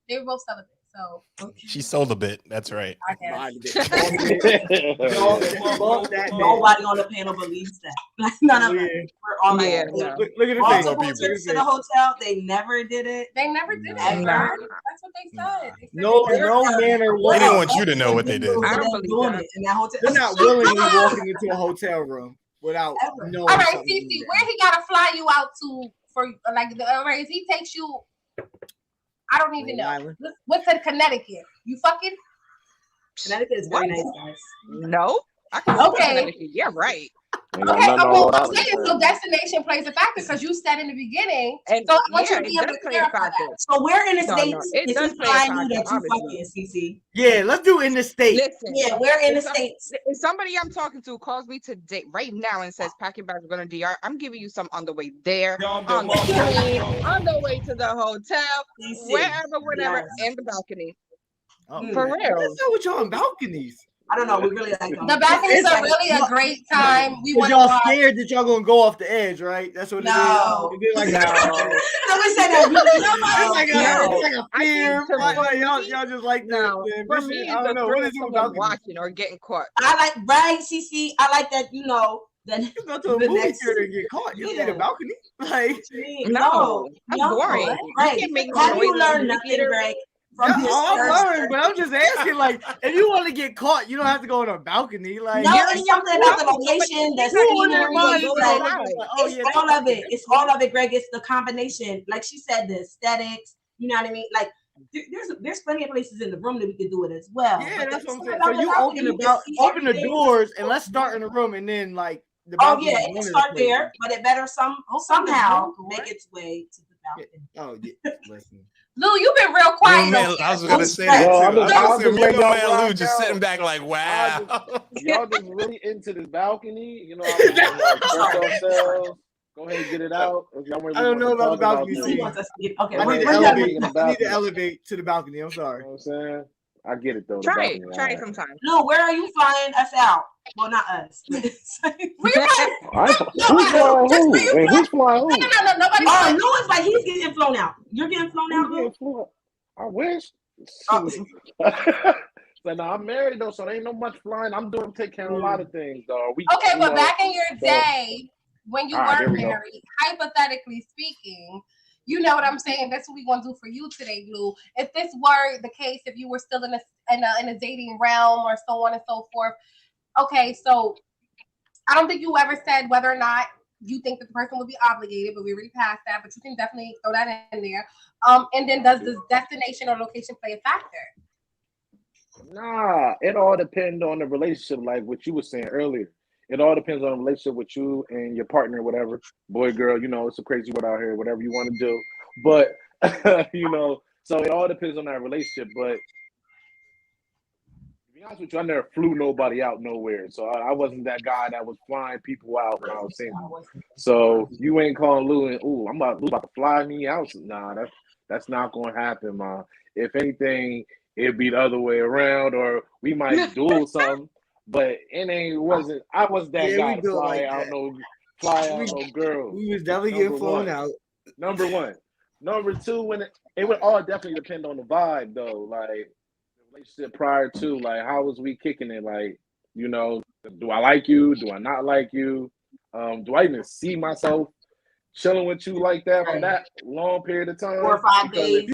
C: So
B: she sold a bit. That's right.
D: Nobody on the panel believes that. None of them.
A: Look at the
D: thing. To the hotel, they never did it.
C: They never did it. That's what they said.
A: No man or woman.
B: They didn't want you to know what they did.
D: I don't believe that. In that hotel.
A: They're not willingly walking into a hotel room without knowing.
C: All right, Cece, where he gotta fly you out to for like? All right, if he takes you. I don't even know. What's in Connecticut? You fucking?
D: Connecticut is very nice, guys.
E: No.
C: Okay.
E: Yeah, right.
C: Okay, I'm saying so destination plays a factor because you said in the beginning. And so I want you to be able to clarify that.
D: So where in the States is he flying you that you fucking, CC?
A: Yeah, let's do in the States.
E: Listen,
D: yeah, where in the States?
E: If somebody I'm talking to calls me today, right now, and says packing bags are going to DR, I'm giving you some on the way there, on the plane, on the way to the hotel, wherever, in the balcony. For real.
A: Let's do what y'all on balconies.
D: I don't know. We really like them.
C: The balconies are really a great time. We want
A: y'all scared that y'all gonna go off the edge, right? That's what it is.
D: No.
A: Like, no.
D: Nobody said that.
A: It's like a fear. Y'all just like
E: no. For me, I don't know. What is it about watching or getting caught?
D: I like CC. I like that. That
A: you go to a movie theater and get caught. You need a balcony. Like
E: no, that's boring.
D: Right. Have you learned nothing, Greg?
A: I'm learning, but I'm just asking, like, if you want to get caught, you don't have to go on a balcony. Like,
D: no, it's something about the location, the scenery, it's all of it. It's all of it, Greg. It's the combination. Like she said, the aesthetics. You know what I mean? Like, there's plenty of places in the room that we could do it as well.
A: Yeah, that's what I'm saying. So you open the doors and let's start in the room, and then like the
D: balcony. Oh yeah, it can start there, but it better somehow make its way to the balcony.
A: Oh yeah, listen.
C: Lou, you've been real quiet.
B: I was gonna say that too. I was man Lou just sitting back like, wow.
F: Y'all just really into this balcony, Go ahead and get it out.
A: I don't know about the balcony. Okay, I need to elevate to the balcony. I'm sorry.
F: You know what I'm saying? I get it though.
E: Try it sometime.
D: Lou, where are you flying us out? Well, not us.
F: Who's flying who? Who's flying who?
C: No, nobody.
D: Oh, no, it's like he's getting flown out. You're getting flown out, Lou?
F: I wish. So now I'm married though, so there ain't no much flying. I'm taking care of a lot of things, though.
C: Okay, but back in your day, when you
F: right,
C: were married, hypothetically speaking, you know what I'm saying? That's what we're gonna do for you today, Blue. If this were the case, if you were still in a dating realm or so on and so forth. Okay, so I don't think you ever said whether or not you think that the person would be obligated, but we already passed that. But you can definitely throw that in there. And then does this destination or location play a factor?
F: Nah, it all depends on the relationship, like what you were saying earlier. It all depends on the relationship with you and your partner, whatever, boy, girl, it's a crazy world out here, whatever you want to do. But, so it all depends on that relationship. But to be honest with you, I never flew nobody out nowhere. So I wasn't that guy that was flying people out when I was single. So you ain't calling Lou and, I'm about to fly me out. Nah, that's not going to happen, man. If anything, it'd be the other way around, or we might do something. But I wasn't that guy to fly out no girl.
A: We was definitely getting flown out.
F: Number one. Number two, when it would all definitely depend on the vibe though. Like the relationship prior to, like how was we kicking it? Like, do I like you? Do I not like you? Do I even see myself chilling with you like that for that long period of time?
D: 4 or 5 days.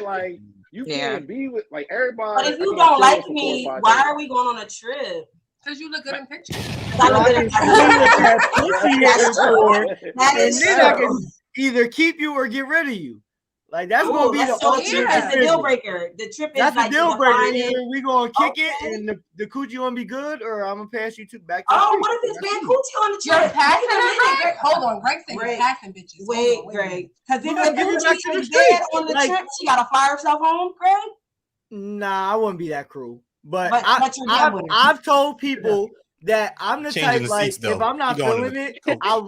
F: Like you can't be with like everybody.
D: But if you don't like me, why are we going on a trip?
C: Because you look good in pictures.
A: And then I can either keep you or get rid of you. Like that's gonna be the ultimate.
D: That's the deal breaker. The trip is
A: that's the deal breaker. Either we gonna kick it and the coochie gonna be good, or I'm gonna pass you back.
D: What if it's bad coochie on the trip?
C: You're passing it. Hold on, Greg said you're passing bitches.
D: Wait, Greg, because if the coochie is bad on the trip, she gotta fly herself home, Greg.
A: Nah, I wouldn't be that cruel. But I've told people that I'm the type, like, if I'm not feeling it, I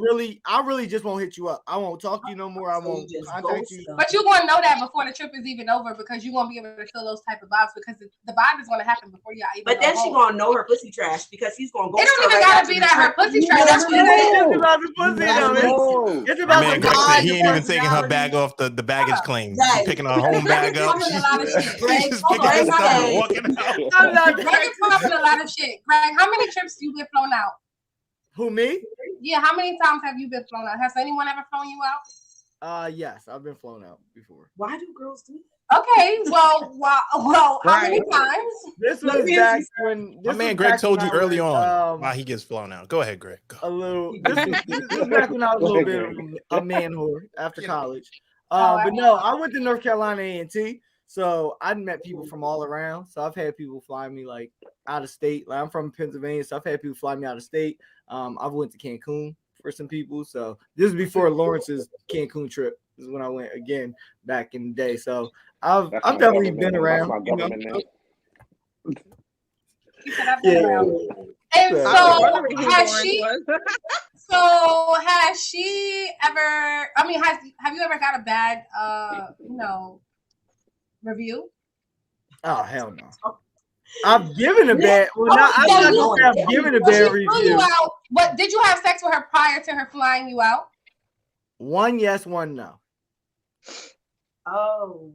A: really just won't hit you up. I won't talk to you no more. I won't contact you.
C: But you're going to know that before the trip is even over, because you're going to be able to feel those type of vibes, because the vibe is going to happen before you even.
D: But then she's going to know her pussy trash, because he's going to go.
C: It don't even got to be that her pussy trash. That's what
A: it's about the pussy, though. It's about
B: the guy. He ain't even taking her bag off the baggage claim. He's picking her home bag up. She's just picking her stuff and walking out.
C: Greg is putting up with a lot of shit. Greg, how many trips do you get flown out?
A: Who, me?
C: Yeah, how many times have you been flown out? Has anyone ever flown you out?
A: Yes, I've been flown out before.
D: Why do girls do
C: that? Okay, well, how many times?
A: This was back when
B: my man Greg told you early on why he gets flown out. Go ahead, Greg. Go.
A: A little. This was back when I was a little bit of a man whore after college. But no, I went to North Carolina A&T. So I met people from all around. So I've had people fly me like out of state. Like I'm from Pennsylvania, so I've had people fly me out of state. I've went to Cancun for some people. So this is before Lawrence's Cancun trip. This is when I went again back in the day. So I've definitely been around.
C: And so has she ever? I mean, have you ever got a bad review?
A: Oh hell no! I've given a bad. Well, I'm not gonna say I've given a bad review.
C: What did you have sex with her prior to her flying you out?
A: One yes, one no.
D: Oh,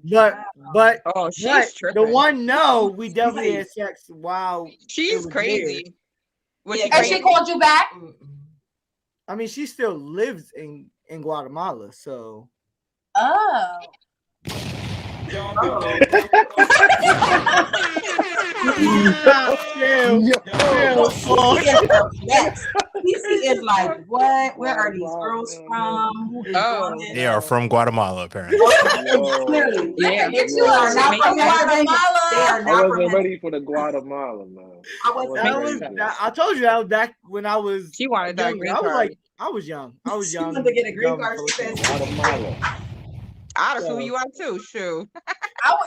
A: but
E: she's tripping.
A: The one no, we definitely had sex while
E: she's crazy.
C: And she called you back?
A: I mean, she still lives in Guatemala, so.
C: Oh.
D: He is like, what? Where are these girls from?
B: They are from Guatemala, apparently.
F: Yeah,
D: you are not from Guatemala.
F: I wasn't ready for the Guatemala, man.
A: I told you that was back when I was.
E: She wanted that green card.
A: I was young. I was young.
D: She wanted to get a green card.
F: Guatemala.
E: I'd assume you are too, shoot.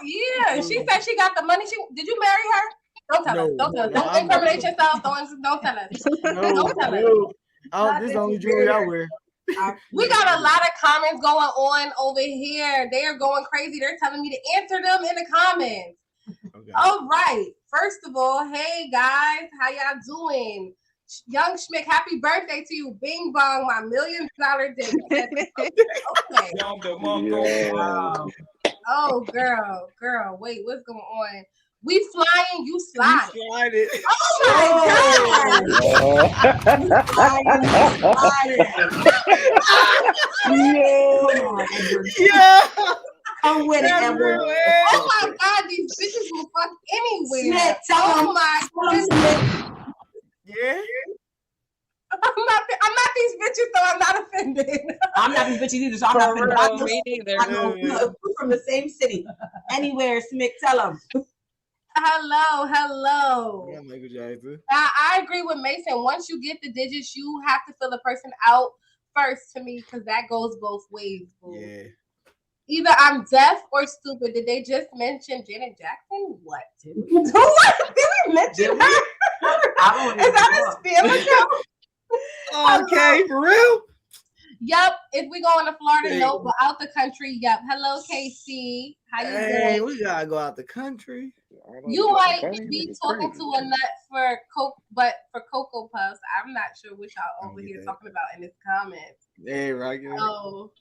C: Yeah, she said she got the money. Did you marry her? Don't tell us. Don't tell us. Don't incriminate yourself. Don't tell us. Don't tell us.
A: This is the only jewelry I wear.
C: We got a lot of comments going on over here. They are going crazy. They're telling me to answer them in the comments. Okay. All right. First of all, hey guys, how y'all doing? Young Schmick, happy birthday to you. Bing bong, my $1 million dick. Okay. Oh, girl. Wait, what's going on? We flying, you slide.
A: You slide it.
C: Oh
D: Oh
A: Yeah.
D: I'm with it, Edward.
C: Oh my God, these bitches will fuck anywhere.
D: Smith, tell him.
C: My goodness.
A: Yeah.
C: I'm not these bitches, so I'm not offended.
D: I'm not these bitches either, so I'm not offended.
E: Real, me neither.
D: I know we're from the same city. Anywhere, Smith, tell him.
C: Hello.
A: Yeah, Michael Jackson.
C: I agree with Mason. Once you get the digits, you have to fill the person out first to me, because that goes both ways. Boo.
A: Yeah.
C: Either I'm deaf or stupid. Did they just mention Janet Jackson? What? Did we mention her? Is that a spam account?
A: Okay, for real?
C: Yep. If we go on a Florida note, but out the country, yep. Hello, Casey. How you
A: Hey,
C: doing?
A: we gotta go out the country.
C: You might be talking to a nut for but for Cocoa Puffs, I'm not sure what y'all over here talking about in this comments.
A: Hey, right.
C: Oh,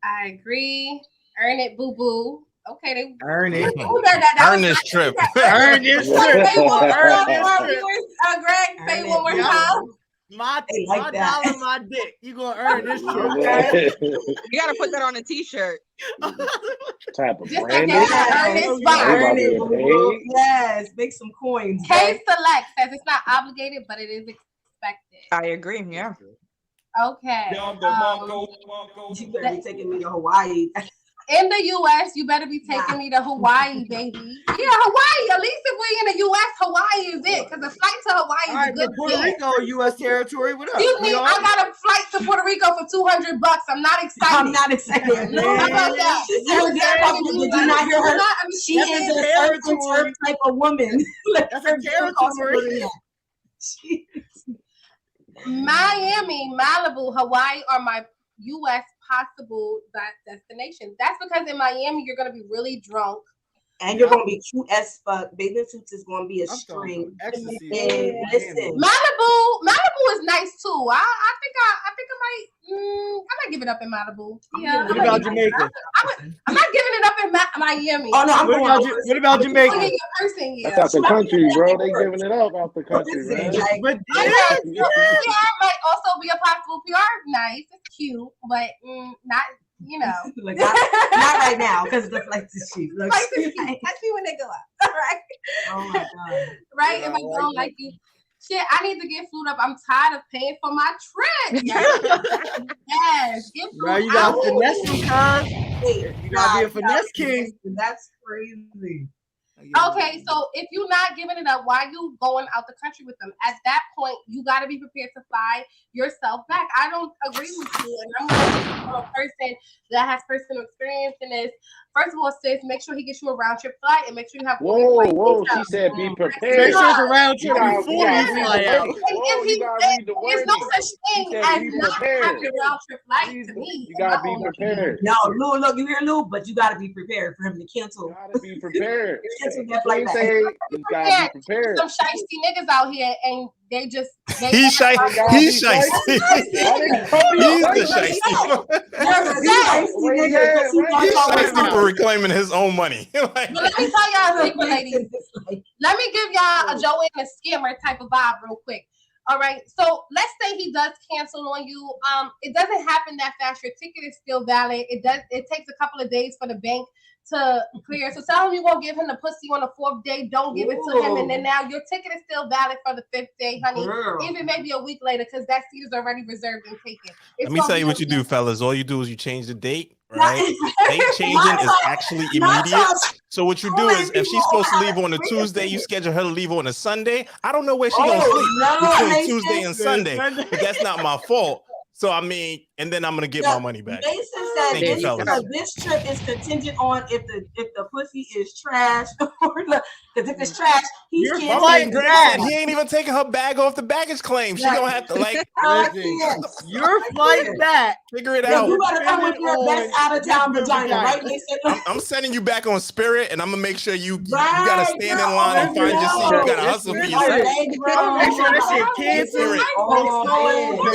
C: I agree. Earn it, boo boo. Okay, they
A: Earn it.
B: Earn this trip.
A: Earn this trip.
C: Greg, say one more time.
A: My
D: like that.
A: dollar, my dick. You gonna earn this trip, okay?
E: You gotta put that on a t-shirt.
F: Type of
C: Just
F: brand.
D: Yes, make some coins.
C: K Select says it's not obligated, but it is expected.
E: I agree. Yeah.
C: Okay.
D: You better be taking me to Hawaii.
C: In the U.S., you better be taking me to Hawaii, baby. Yeah, Hawaii. At least if we're in the U.S., Hawaii is it. Because the flight to Hawaii is a good
A: Puerto Rico, U.S. territory. What up?
C: Excuse me, I got a flight to Puerto Rico for $200. I'm not excited.
D: I'm not excited.
C: No, how about that?
D: She said, did you not hear her? She is a certain type of woman.
A: That's a territory.
C: Miami, Malibu, Hawaii are my U.S. possible destination. That's because in Miami, you're going to be really drunk.
D: And you're gonna be cute as fuck. Bathing suits is gonna be a string. Listen,
C: Malibu is nice too. I think I might give it up in Malibu. Yeah.
A: What about Jamaica?
C: I'm not giving it up in Miami.
D: Oh no,
A: what about Jamaica?
F: That's out the country, bro. They giving it up out the country, man.
C: But PR might also be a possible PR. Nice, it's cute, but not. You know,
D: not right now because the flights is cheap.
C: I see when they go up. Right?
D: Oh my god!
C: Right? If I don't like you, shit, I need to get flued up. I'm tired of paying for my trip. Yes, get flued
A: right, you got finesse some cars. You gotta be a finesse king.
D: That's crazy.
C: Okay, so if you're not giving it up, why are you going out the country with them? At that point, you got to be prepared to fly yourself back. I don't agree with you, and I'm a person that has personal experience in this. First of all, sis, make sure he gets you a round trip flight, and make sure you have.
F: Whoa! She said, "Be prepared."
A: Make sure it's a round trip before you fly out.
C: There's no such thing as not having a round trip flight to me.
F: You gotta be prepared.
D: No, Lou, look, you hear Lou, but you gotta be prepared for him to cancel.
F: You gotta be prepared.
D: Cancel that flight back.
F: You gotta be prepared.
C: Some shiesty niggas out here, and they just
B: he's shiesty. He's shiesty. He's the shiesty. He's shiesty for reclaiming his own money.
C: But let me tell y'all a secret, ladies. Let me give y'all a Joanna scammer type of vibe real quick. All right. So let's say he does cancel on you. It doesn't happen that fast. Your ticket is still valid. It takes a couple of days for the bank to clear. So tell him you won't give him the pussy on the 4th day. Don't give it to him. And then now your ticket is still valid for the 5th day, honey. Even maybe a week later, because that seat is already reserved and taken.
B: Let me tell you what you do, fellas. All you do is you change the date. Right? Date changing is actually immediate. So what you do is, if she's supposed to leave on a Tuesday, you schedule her to leave on a Sunday. I don't know where she's gonna sleep between Tuesday and Sunday, but that's not my fault. So I mean, and then I'm gonna get my money back.
D: Mason said this trip is contingent on if the pussy is trash, or because if it's trash, he
B: ain't even taking her bag off the baggage claim. She gonna have to
A: your flight back.
B: Figure it out.
D: You gotta come with your best out of town vagina, right, Mason?
B: I'm sending you back on Spirit, and I'm gonna make sure you gotta stand in line and find your seat. You gotta hustle for yourself.
A: Make sure that shit canceled.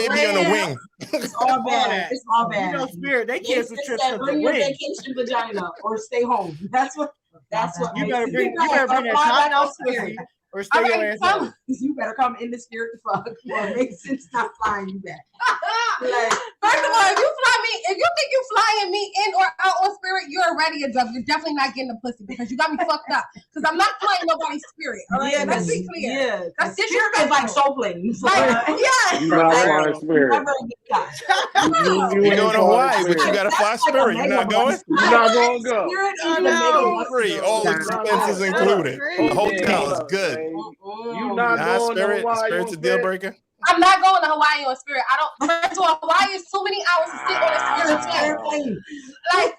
B: Maybe on a wing.
D: It's all bad. It's all bad.
A: You know, Spirit, they cancel trips to
D: bring your vacation vagina or stay home. That's what. That's what
A: You better bring that top-notch pussy or stay your ass home.
D: You better come in the spirit to fuck or make sense stop flying you back.
C: Like, first of all, if you think you flying me in or out on spirit, you're already a dub. You're definitely not getting the pussy because you got me fucked up. Because I'm not flying nobody's spirit. All right, let's be clear.
D: Yeah,
C: that's
D: spirit is like soul planes.
C: Yeah,
F: You not flying spirit.
B: You're going to Hawaii, but you got to fly spirit. You're not going?
F: You're not going to go.
B: Spirit free, all expenses included. The hotel is good.
F: You not going
B: spirit.
F: to Hawaii?
B: Spirit's a deal breaker.
C: I'm not going to Hawaii on spirit. I don't. First of all, Hawaii is too many hours to sit on a spirit plane. Like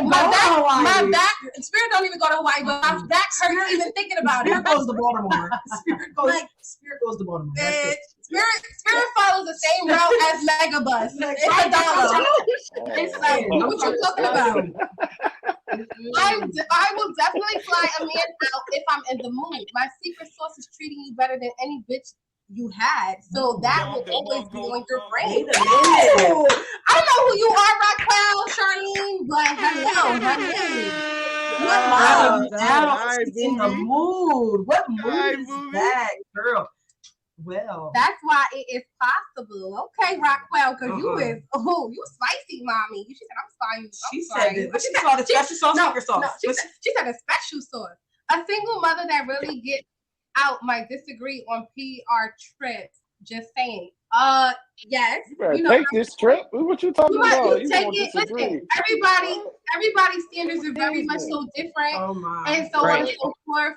C: my back. Spirit don't even go to Hawaii, but my back hurts even thinking about it.
D: Spirit goes to Baltimore. Spirit goes to Baltimore.
C: Spirit follows the same route as Megabus. It's $1. It's like, what you talking about? I will definitely fly a man out if I'm in the mood. My secret sauce is treating you better than any bitch you had, so that will always be on your brain. I don't know who you are, Raquel, Charlene, but hello,
D: She's in the mood. What mood is that, girl? Well,
C: that's why it is possible. Okay, Raquel, because you spicy, mommy. She said, I'm spicy.
D: She saw the special sauce.
C: No, she said a special sauce. A single mother that really gets out might disagree on PR trips. Just saying. Yes.
F: You take this trip. What you talking about?
C: You take it. Listen, everybody's standards are very much so different, and so on and so forth.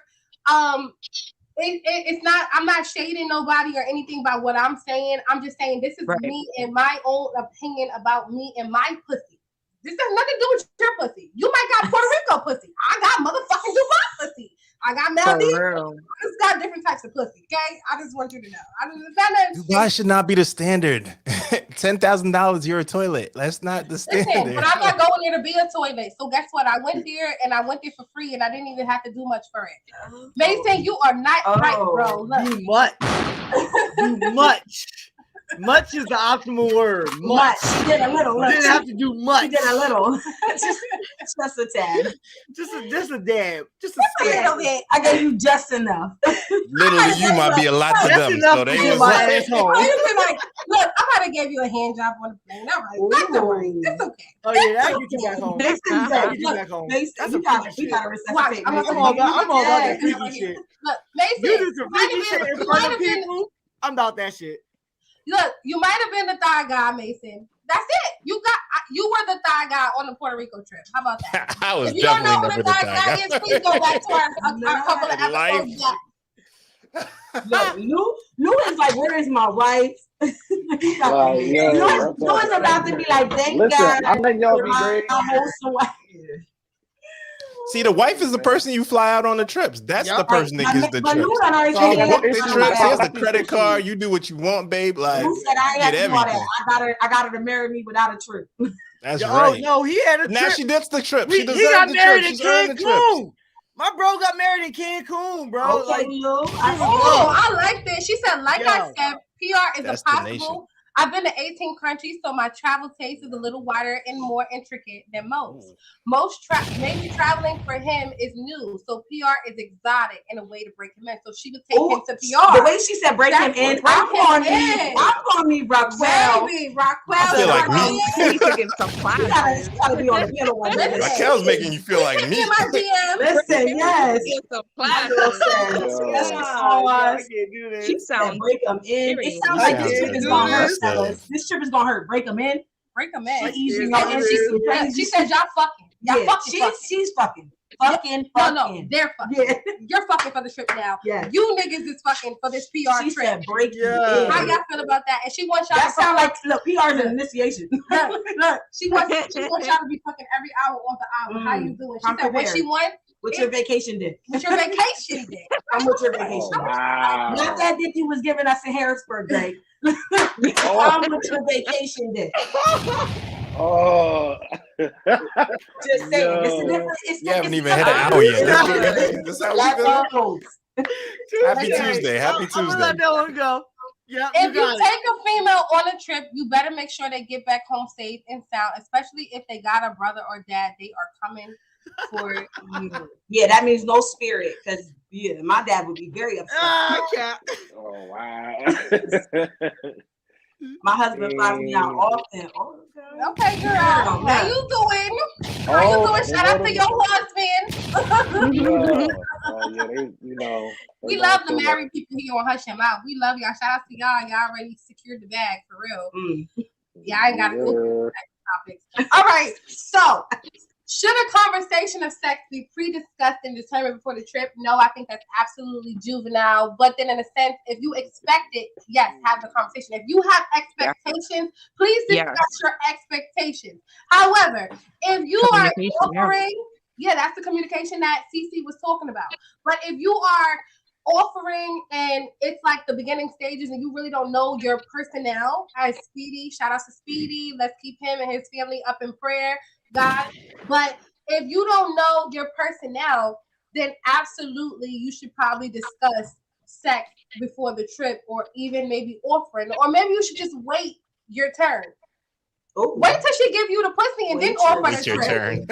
C: It's not. I'm not shading nobody or anything by what I'm saying. I'm just saying this is me and my own opinion about me and my pussy. This has nothing to do with your pussy. You might got Puerto Rico pussy. I got motherfucking Dubai pussy. I got Maldives. I just got different types of pussy. Okay, I just want you to know.
B: Dubai should not be the standard. $10,000, you're a toilet. That's not the standard.
C: Listen, but I'm not going there to be a toilet. So guess what? I went there and I went there for free, and I didn't even have to do much for it. Mason, you are not right, bro. Look.
A: Do much. Much is the optimal word. Much.
D: She did a little.
A: You didn't have to do much.
D: She did a little. just a tad.
A: Just a dab. Just a
D: little bit. I gave you just enough.
B: Literally, you might be a lot to them. So they was
C: like, look, I might have gave you a hand job on the plane. All right, not to worry. It's okay.
A: Oh yeah, that'll get you back home. That'll get you back home. That's a freaky shit. I'm all about that freaky shit.
C: Look, Mason,
A: you do some freaky shit in front of people. I'm about that shit.
C: Look, you might have been the thigh guy, Mason. That's it. You were the thigh guy on the Puerto Rico trip. How about that?
B: I was
C: if you
B: definitely
C: don't know who the thigh guy is, please go back to our couple of episodes back.
D: Look, Lou is like, where is my wife? Lou is about to be like, thank God.
F: I let y'all be great.
B: See, the wife is the person you fly out on the trips. That's the person that gets the trips.
D: So
B: book the trips. Here's the credit card. You do what you want, babe. Like,
D: who said I had to do all that? I got her to marry me without a trip.
B: That's right.
A: No, he had a trip.
B: Now she gets the trip. She deserves
A: he got
B: the
A: married
B: trip.
A: in
B: She's earned the
A: Cancun. My bro got married in Cancun, bro.
D: Okay,
C: I like this. She said, I said, PR is impossible. I've been to 18 countries, so my travel taste is a little wider and more intricate than most. Maybe traveling for him is new, so PR is exotic and a way to break him in. So she would take him to PR.
D: The way she said break him in, I'm gonna need Raquel.
C: Baby, Raquel.
B: I feel like me.
E: You should give some classes.
D: You gotta be on the piano one day.
B: Raquel's making you feel like me.
D: Listen, yes.
E: Give some classes. She sounds
D: break them in. It sounds like this trip is gonna hurt. This trip is gonna hurt. Break them in.
C: Break them in.
D: She
C: said y'all fucking.
D: She's fucking. Fucking.
C: No, they're fucking. Yeah. You're fucking for the trip now.
D: Yeah.
C: You niggas is fucking for this PR
D: she
C: trip.
D: Said break you in.
C: How y'all feel about that? And she wants y'all.
D: That sound like PR is an initiation.
C: Look, she wants y'all to be fucking every hour on the hour. How you doing? She said what she wants.
D: What's your vacation dick?
C: What's your vacation dick?
D: I'm with your vacation.
F: Wow.
D: Not that dick you was giving us in Harrisburg, Drake. I'm with your vacation dick.
F: Oh.
D: Just saying. It's
B: you haven't even hit an hour yet. That's how we feel. Happy Tuesday. Happy Tuesday. I'm gonna let
A: that one go. Yeah,
C: if you take a female on a trip, you better make sure they get back home safe and sound, especially if they got a brother or dad. They are coming for you.
D: Yeah, that means no spirit, because my dad would be very upset.
F: Oh wow.
D: My husband flies me out often.
C: Okay, girl. How you doing? How you doing? Shout out to your husband.
F: Yeah,
C: we love the married people here on Hush Him Out. We love y'all. Shout out to y'all. Y'all already secured the bag for real. Yeah, I ain't got to go through topics. All right, so should a conversation of sex be pre-discussed and determined before the trip? No, I think that's absolutely juvenile. But then in a sense, if you expect it, yes, have the conversation. If you have expectations, please discuss your expectations. However, if you are offering, that's the communication that Cece was talking about. But if you are offering and it's like the beginning stages and you really don't know your personnel, as Speedy, shout out to Speedy, let's keep him and his family up in prayer, God. But if you don't know your personnel, then absolutely you should probably discuss sex before the trip, or even maybe offering, or maybe you should just wait your turn. Wait till she give you the pussy and then offer the
B: your turn.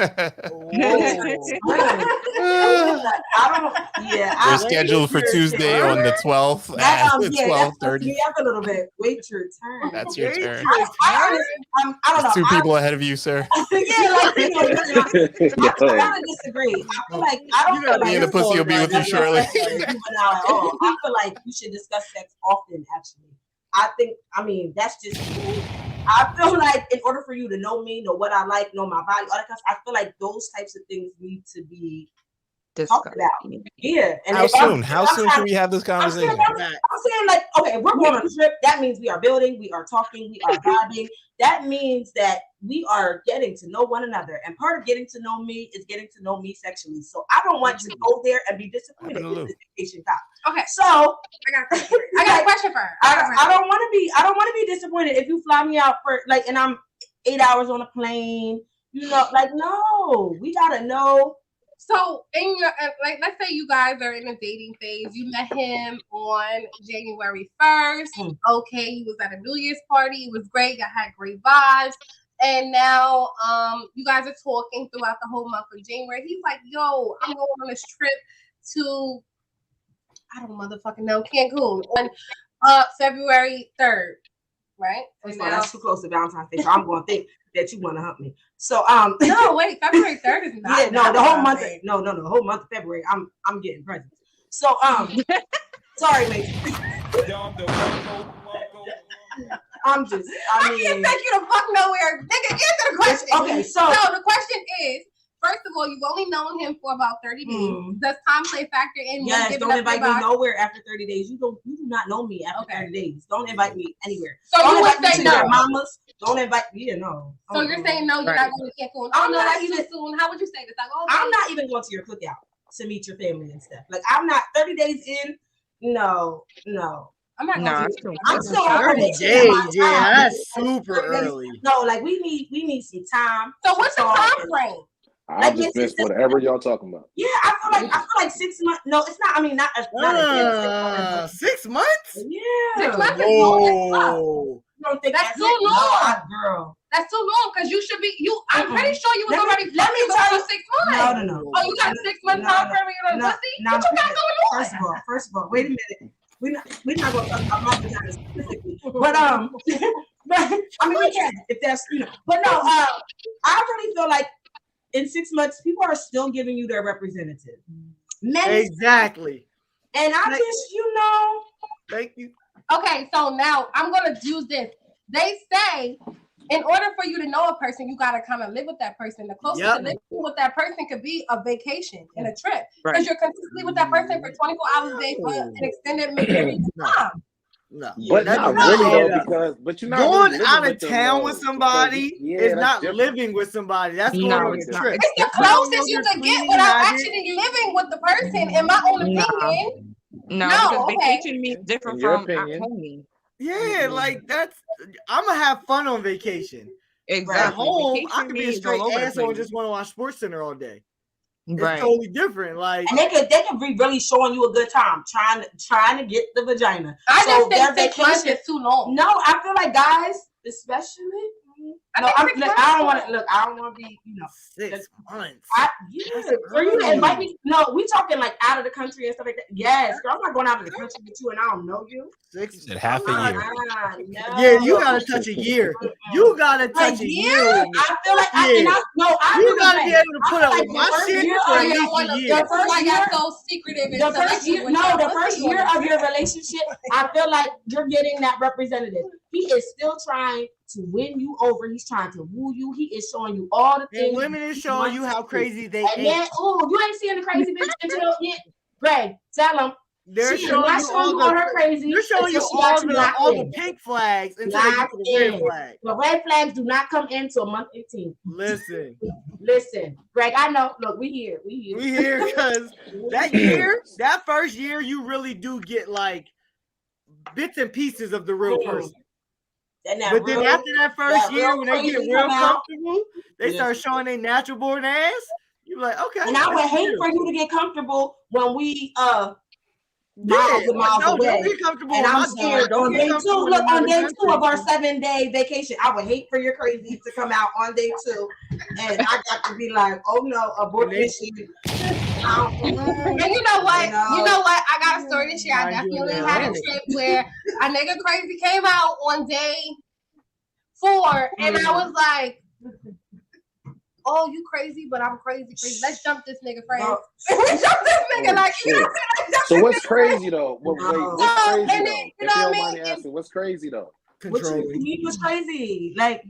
B: We're scheduled for Tuesday on the 12th at 12:30.
D: Me up a little bit. Wait your turn.
B: That's your turn.
D: I don't know.
B: There's 2 people ahead of you, sir.
D: I gotta disagree. I feel like
B: me and the pussy will be with you shortly.
D: I feel like you should discuss sex often. Actually, that's just. I feel like in order for you to know me, know what I like, know my body, all that kind of stuff, I feel like those types of things need to be talked about. Yeah. And
B: How soon can we have this conversation?
D: I'm saying, like, okay, we're going on a trip. That means we are building, we are talking, we are vibing. That means that we are getting to know one another. And part of getting to know me is getting to know me sexually. So I don't want to go there and be disappointed with this vacation cop.
C: Okay.
D: So
C: I got a question for her.
D: I don't want to be disappointed if you fly me out for and I'm 8 hours on a plane. No, we gotta know.
C: So in your let's say you guys are in a dating phase. You met him on January 1st. Okay, he was at a New Year's party. It was great. You had great vibes. And now you guys are talking throughout the whole month of January. He's like, yo, I'm going on this trip to, I don't motherfucking know, Cancun on February 3rd. Right?
D: That's too close to Valentine's Day. So I'm going to think that you want to hump me. So
C: no, wait, February 3rd is not.
D: The whole month. No, the whole month of February. I'm getting presents. So sorry, mate. I can't
C: take you to fuck nowhere. Nigga, answer the question.
D: Okay, so
C: the question is, first of all, you've only known him for about 30 days. Does time play factor in?
D: Yes, don't invite me nowhere after 30 days. You do not know me after 30 days. Don't invite me anywhere.
C: So
D: don't
C: you would say no.
D: Mamas. Don't invite me. No.
C: So you're saying no, you're not going to Cancun. Oh no, that's too soon. How would you say this?
D: I'm not even going to your cookout to meet your family and stuff. Like, I'm not 30 days in. No.
C: I'm not going
D: to. I'm still 30
A: days. Yeah, that's super early.
D: No, like we need some time.
C: So what's the time frame?
F: I just missed whatever y'all talking about.
D: Yeah, I feel like 6 months. No, it's not. I mean, not
A: 6 months.
D: Yeah,
C: 6 months is long.
D: You don't think
C: that's too long,
D: girl?
C: That's too long because you should be. I'm pretty sure you was already.
D: Let me tell you
C: 6 months.
D: No.
C: Oh, you got 6 months time frame on pussy? What you got going
D: on? First of all, wait a minute. We're not going to talk about my vagina specifically, but I mean we can if that's But no, I really feel like in 6 months people are still giving you their representative.
A: Exactly.
D: And I just
A: Thank you.
C: Okay, so now I'm gonna use this. They say in order for you to know a person, you gotta come and live with that person. The closest to living with that person could be a vacation and a trip, because you're consistently with that person for 24 hours a day for an extended period of time.
F: No, but not really though, because you're not
A: going out of town with somebody is not different. Living with somebody. That's going on a trip.
C: It's the closest you can get without actually living with the person, in my own opinion.
E: No, because vacation means different from homie.
A: Yeah, like I'm gonna have fun on vacation.
E: Exactly.
A: At home, I could be a straight asshole and just want to watch Sports Center all day. It's totally different. Like,
D: and they could be really showing you a good time, trying to get the vagina.
C: I just think 6 months is too long.
D: No, I feel like guys, especially No, I don't want to look. I don't want to be,
A: 6 months.
D: For you to invite me? No, we talking like out of the country and stuff like that. Yes, girl, I'm not going out of the country with you, and I don't know you.
A: 6
B: months. Half a year.
D: No.
A: Yeah, you gotta touch a year. You gotta touch a year.
D: I feel like
A: you gotta be able to put up with my shit for at least a year.
C: The first year, so secretive.
D: The first year of your relationship, I feel like you're getting that representative. He is still trying to win you over. He's trying to woo you. He is showing you all the things.
A: And women is showing you how crazy they
D: ain't. Yeah, you ain't seeing the crazy bitch until yet. Greg, tell them.
A: They're showing you all her crazy. They're showing you all the pink flags until they get to the red flag.
D: The red flags do not come in until month 18. Listen, Greg. I know. Look, we here
A: because that first year, you really do get like bits and pieces of the real person. But then after that first year, when they get real comfortable, they start showing their natural born ass. You're like, okay.
D: And I would hate for you to get comfortable when we miles away.
A: Don't be comfortable.
D: And I'm scared. On day 2 of our 7-day vacation, I would hate for your crazy to come out on day 2, and I got to be like, oh no, abort this shit.
C: And you know what? I got a story this year. I definitely had a trip where a nigga crazy came out on day 4, and I was like, oh, you crazy, but I'm crazy. Let's jump this nigga, friends. We jump this nigga, like, you know what I'm saying?
F: So what's crazy though? What's crazy though?
C: You know what I mean?
F: Asking, what's crazy though?
D: Controlling. What's crazy? Like,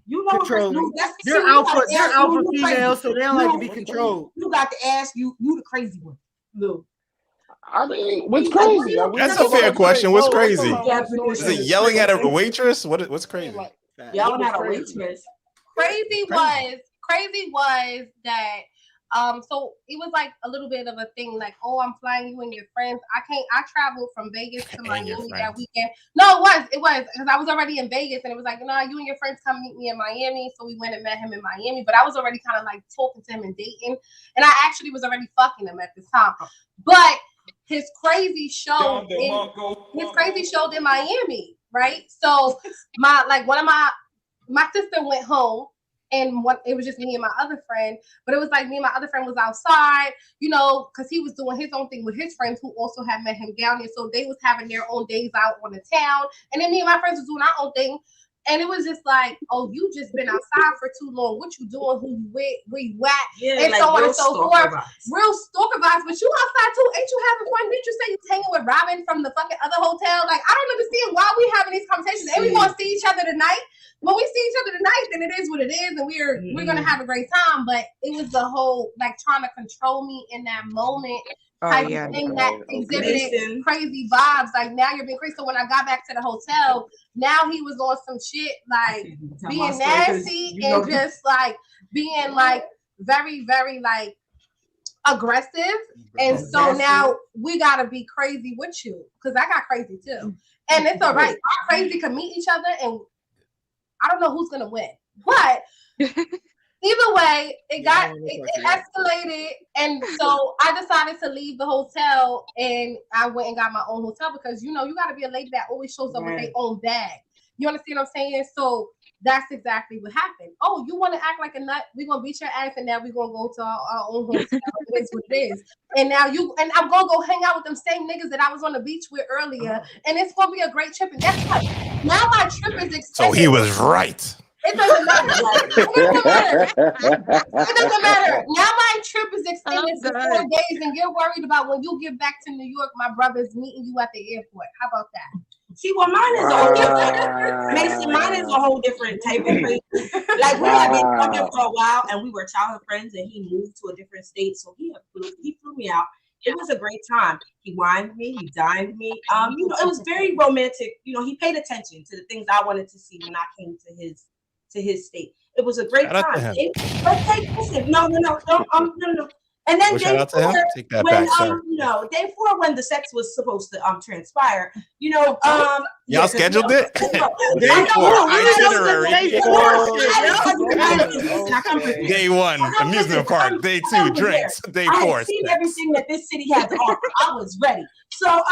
D: you know,
A: controlling. They're alpha females, so they don't like to be controlled.
D: You got to ask you the crazy one. No.
F: I mean, what's crazy?
B: That's a fair question. What's crazy? Is it yelling at a waitress? What's crazy?
D: Yelling at a waitress.
C: Crazy was that so it was like a little bit of a thing, like, oh, I'm flying you and your friends. I traveled from Vegas to Miami that weekend. No, it was because I was already in Vegas, and it was like, you and your friends come meet me in Miami. So we went and met him in Miami, but I was already kind of like talking to him and dating, and I actually was already fucking him at this time. But his crazy showed in Miami, right? So my sister went home, and it was just me and my other friend. But it was like me and my other friend was outside, because he was doing his own thing with his friends who also had met him down there. So they was having their own days out on the town, and then me and my friends was doing our own thing. And it was just like, oh, you just been outside for too long. What you doing? Who you with? Where you at?
D: Yeah,
C: and so on and so forth. Real stalker vibes. But you outside too. Ain't you having fun? Didn't you say you hanging with Robin from the fucking other hotel? Like, I don't understand why we having these conversations. And we gonna see each other tonight. When we see each other tonight, then it is what it is, and we're gonna have a great time. But it was the whole like trying to control me in that moment. Type of thing that exhibited crazy vibes. Like, now you're being crazy. So when I got back to the hotel, now he was on some shit like being nasty and just like being like very, very like aggressive. And so now we gotta be crazy with you because I got crazy too. And it's all right. Our crazy can meet each other, and I don't know who's gonna win, but. Either way, it escalated, and so I decided to leave the hotel, and I went and got my own hotel because you got to be a lady that always shows up with their own bag. You understand what I'm saying? So that's exactly what happened. Oh, you want to act like a nut? We're gonna beat your ass, and now we're gonna go to our own hotel. It is what it is. And now I'm gonna go hang out with them same niggas that I was on the beach with earlier, and it's gonna be a great trip. And guess what? Now my trip is extended.
B: So he was right.
C: It doesn't matter. It doesn't matter. Now my trip is extended to 4 days, and you're worried about when you get back to New York, my brother's meeting you at the airport. How about that?
D: See, well, mine is a whole different. Mason, mine is a whole different type of crazy. Like, we had been talking for a while, and we were childhood friends, and he moved to a different state, so he flew me out. It was a great time. He wined me, he dined me. It was very romantic. He paid attention to the things I wanted to see when I came to his state. It was a great time. No. And then day 4, day 4 when the sex was supposed to transpire,
B: y'all scheduled it? Day 1, amusement park. Day 2, drinks. Day 4,
D: I had seen everything that this city had to offer. I was ready. So day 4,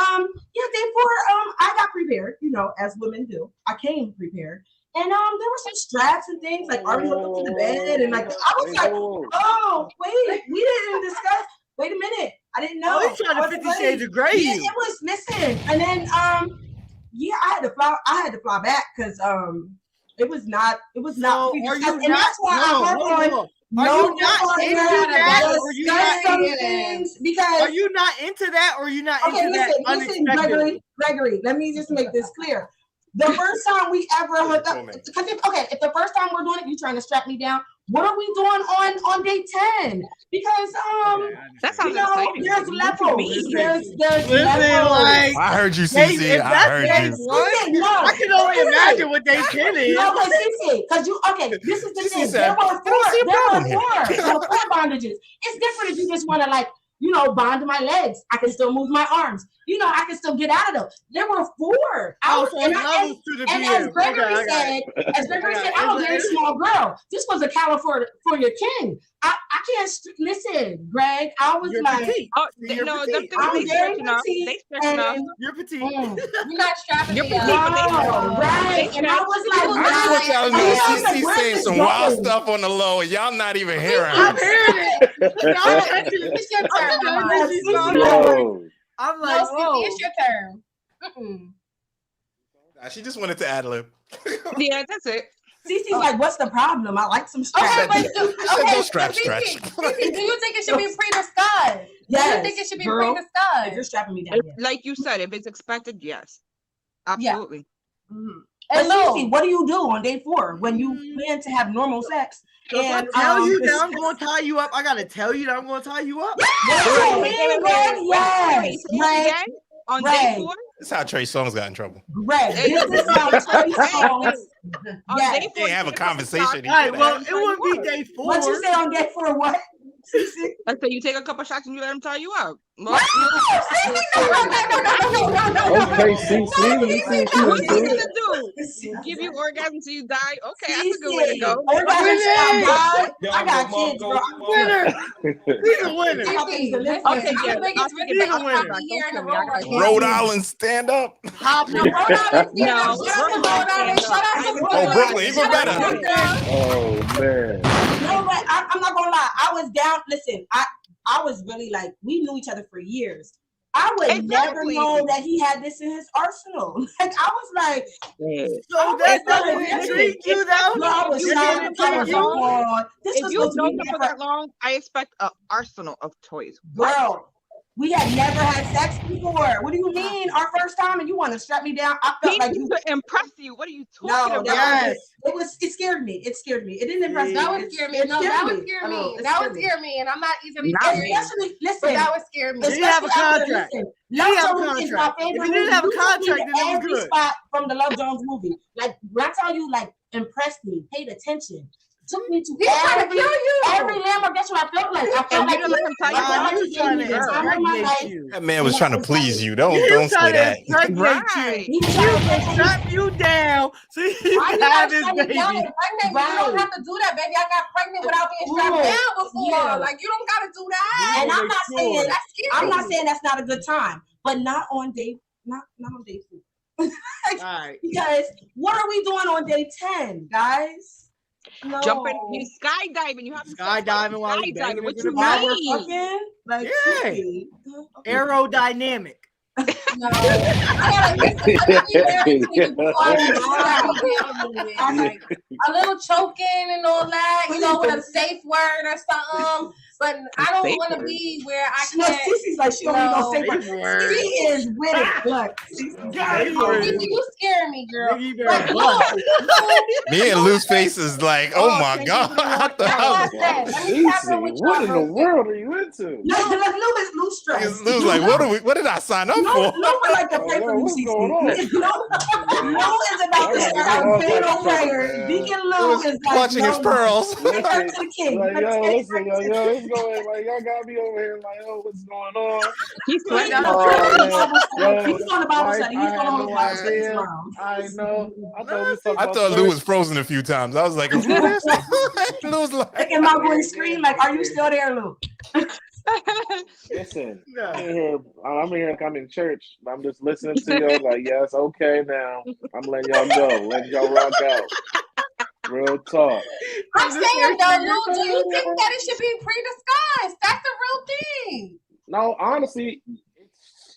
D: I got prepared, as women do. I came prepared. And there were some straps and things like are we hooked up to the bed? And like I was like, oh wait, we didn't discuss. Wait a minute, I didn't know.
A: Oh, he's trying to 50 Shades of Grey.
D: Yeah, it was missing. And then yeah, I had to fly back because it was not. And that's why I hope on.
A: Are you not into that, or you not into
D: things? Because
A: are you not into that, or you not into that unexpectedly?
D: Gregory, let me just make this clear. The first time we ever hooked up, because if the first time we're doing it, you trying to strap me down. What are we doing on day 10? Because
E: that sounds exciting.
D: There's levels. There's
A: levels.
B: Like, I heard you, CC. I heard you.
A: I can only imagine what day 10 is.
D: No, but CC, because this is the thing. There were four bondages. It's different if you just want to bond my legs. I can still move my arms. I can still get out of them. There were 4. As Gregory said, I'm a very small girl. This was a California king. I can't listen, Greg. I was
A: petite.
E: They stretch enough.
A: You're petite.
C: You're not strapping me up.
D: Right. And I was like,
B: I just want y'all to know CC saying some wild stuff on the low, and y'all not even hearing her.
A: I'm hearing it. I'm like, whoa.
C: It's your turn.
B: She just wanted to ad lib.
E: Yeah, that's it.
D: Cece's like, what's the problem? I like some straps.
B: No strap.
C: Do you think it should be pre-discussed?
D: Yes.
C: Do you think it should be pre-discussed?
D: If you're strapping me down,
E: like you said, if it's expected, yes, absolutely.
D: Yeah. Mm-hmm. And Cece, what do you do on day 4 when you plan to have normal sex?
A: And I tell you that I'm going to tie you up. I got to tell you that I'm going to tie you up.
D: Yes.
E: On day 4.
B: This is how Trey Songz got in trouble.
D: Right. This is how Trey Songz.
B: They can't have a conversation.
A: All right, well, it wouldn't be day 4.
D: What you say on day 4? What?
E: I say you take a couple shots and you let him tie you up.
D: No.
F: Okay, CC.
E: What are you gonna do? Give you orgasm till you die? Okay, that's a good way to go.
D: I got kids, bro.
A: Winner. He's a winner.
E: Okay, yeah.
B: Rhode Island stand up.
E: No.
B: Oh, Brooklyn, even better.
F: Oh man.
D: You know what? I'm not gonna lie. I was down. Listen, I was really like, we knew each other for years. I would never know that he had this in his arsenal. Like I was like,
A: so that doesn't intrigue you, though.
D: No, I was shocked.
E: If you've known him for that long, I expect an arsenal of toys.
D: Girl, we had never had sex before. What do you mean? Our first time, and you want to strap me down? I felt like you
E: to impress you. What are you talking about?
A: Yes.
D: It scared me. It scared me. It didn't impress me.
C: That would scare me. That would scare me. That would scare me, and I'm not easily
D: especially listen.
C: That would scare me.
A: You didn't have a contract.
D: Love Jones is my favorite.
A: If you didn't have a contract, then it was
D: every
A: good.
D: spot from the Love Jones movie. Like when I tell you, like impressed me, paid attention. Took me to every landmark. That's what I felt like. I felt like
B: that man was trying to please you. Don't say that.
A: He was trying to strap you down so you can have this baby.
C: You don't have to do that, baby. I got pregnant without being strapped down before.
D: Yeah.
C: Like you don't gotta do that.
D: And I'm not saying that's not a good time, but not on day 4.
A: All right.
D: Because what are we doing on day 10, guys? No.
E: Jumping, you skydiving. You have to
A: skydiving while you're
E: skydiving. What you
D: mean? Like,
A: aerodynamic.
C: No, I a little choking and all that, with a safe word or something. But I don't want to be where I can't.
D: Cece's like she only gonna say word. She is with it. Look,
C: you scare me, girl.
B: Me and Lou's face is like, oh my god, what the hell?
F: What in the world are you into?
D: No, Lou is stressed.
B: Lou's like, what did I sign up for?
D: Lou would like to pray for you, Cece. Lou is about to start fatal prayer. Deacon Lou is
B: clutching his pearls.
D: Take her to the king.
F: Listen, going like y'all got me over here like, oh, what's going on?
E: He's
D: going to Bible study. He's going on Bible study tomorrow.
F: I know.
B: I thought Lou was frozen a few times. I was like, Lou was like,
D: and my boy scream like, "Are you still there, Lou?"
F: Listen,
A: No.
F: I'm here. I'm in church. I'm just listening to y'all. Like, yes, okay, now I'm letting y'all go, letting y'all rock out. Real talk.
C: I'm saying though, Lou, do you think that it should be predisguised? That's the real thing.
F: No, honestly,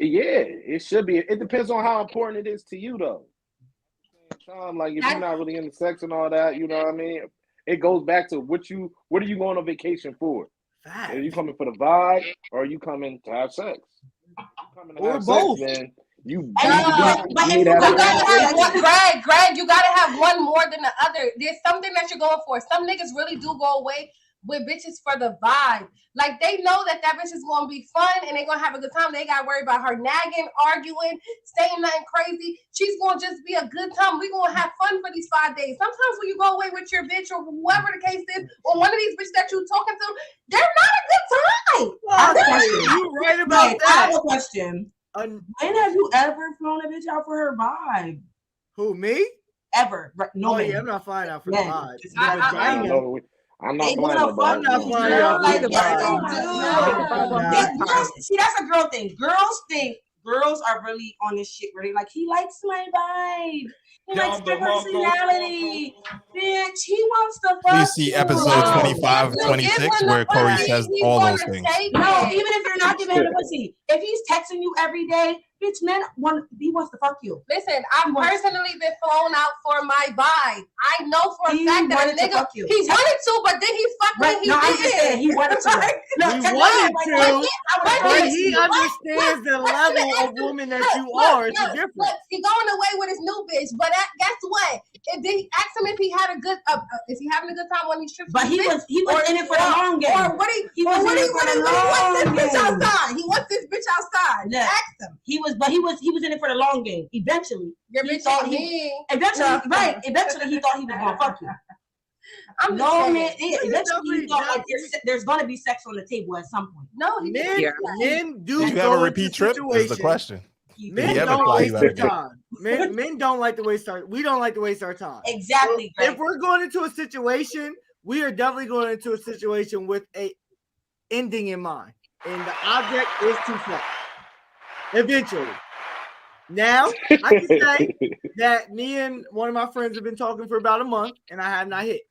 F: it should be. It depends on how important it is to you, though. Like, if you're not really into sex and all that, you know what I mean? It goes back to what are you going on vacation for? Are you coming for the vibe, or are you coming to have sex? Coming to have
A: both.
F: sex, man. You
C: Greg, you gotta have one more than the other. There's something that you're going for. Some niggas really do go away with bitches for the vibe. Like, they know that bitch is gonna be fun and they're gonna have a good time. They gotta worry about her nagging, arguing, saying nothing crazy. She's gonna just be a good time. We're gonna have fun for these 5 days. Sometimes when you go away with your bitch or whoever the case is, or one of these bitches that you're talking to, they're not a good time.
A: You're right about that.
D: I have a question. When have you ever flown a bitch out for her vibe?
A: Who, me?
D: Ever? No,
A: oh, yeah, I'm not flying out for the vibe.
F: I'm not flying
A: out for the
D: vibe. See, that's a girl thing. Girls are really on this shit where they like, he likes my vibe. He likes my personality. Bitch, he wants to fuck.
B: Please see episode 25, 26, where Kori says all those things.
D: No, even if you're not giving him the pussy, if he's texting you every day, bitch, man, he wants to fuck you.
C: Listen, I've personally been flown out for my vibe. I know for a fact that a nigga, he wanted to, but then he fucked me. He didn't.
D: He wanted to.
A: But he understands the level of woman that you are. It's different.
C: Look, he going away with his new bitch, but guess what? If they ask him if he had a good, is he having a good time on these trips?
D: But he was in it for the long game.
C: Or what he wants this bitch outside. He wants this bitch outside. Ask him.
D: He was in it for the long game. Eventually, Eventually he thought he was gonna fuck you. Eventually he thought like there's gonna be sex on the table at some point.
C: No,
A: men do.
B: Did you have a repeat trip? Is the question.
A: Men don't waste their time. Men don't like to waste we don't like to waste our time.
D: Exactly.
A: So if we're going into a situation, we are definitely going into a situation with a ending in mind, and the object is to fuck. Eventually. Now, I can say that me and one of my friends have been talking for about a month, and I have not hit.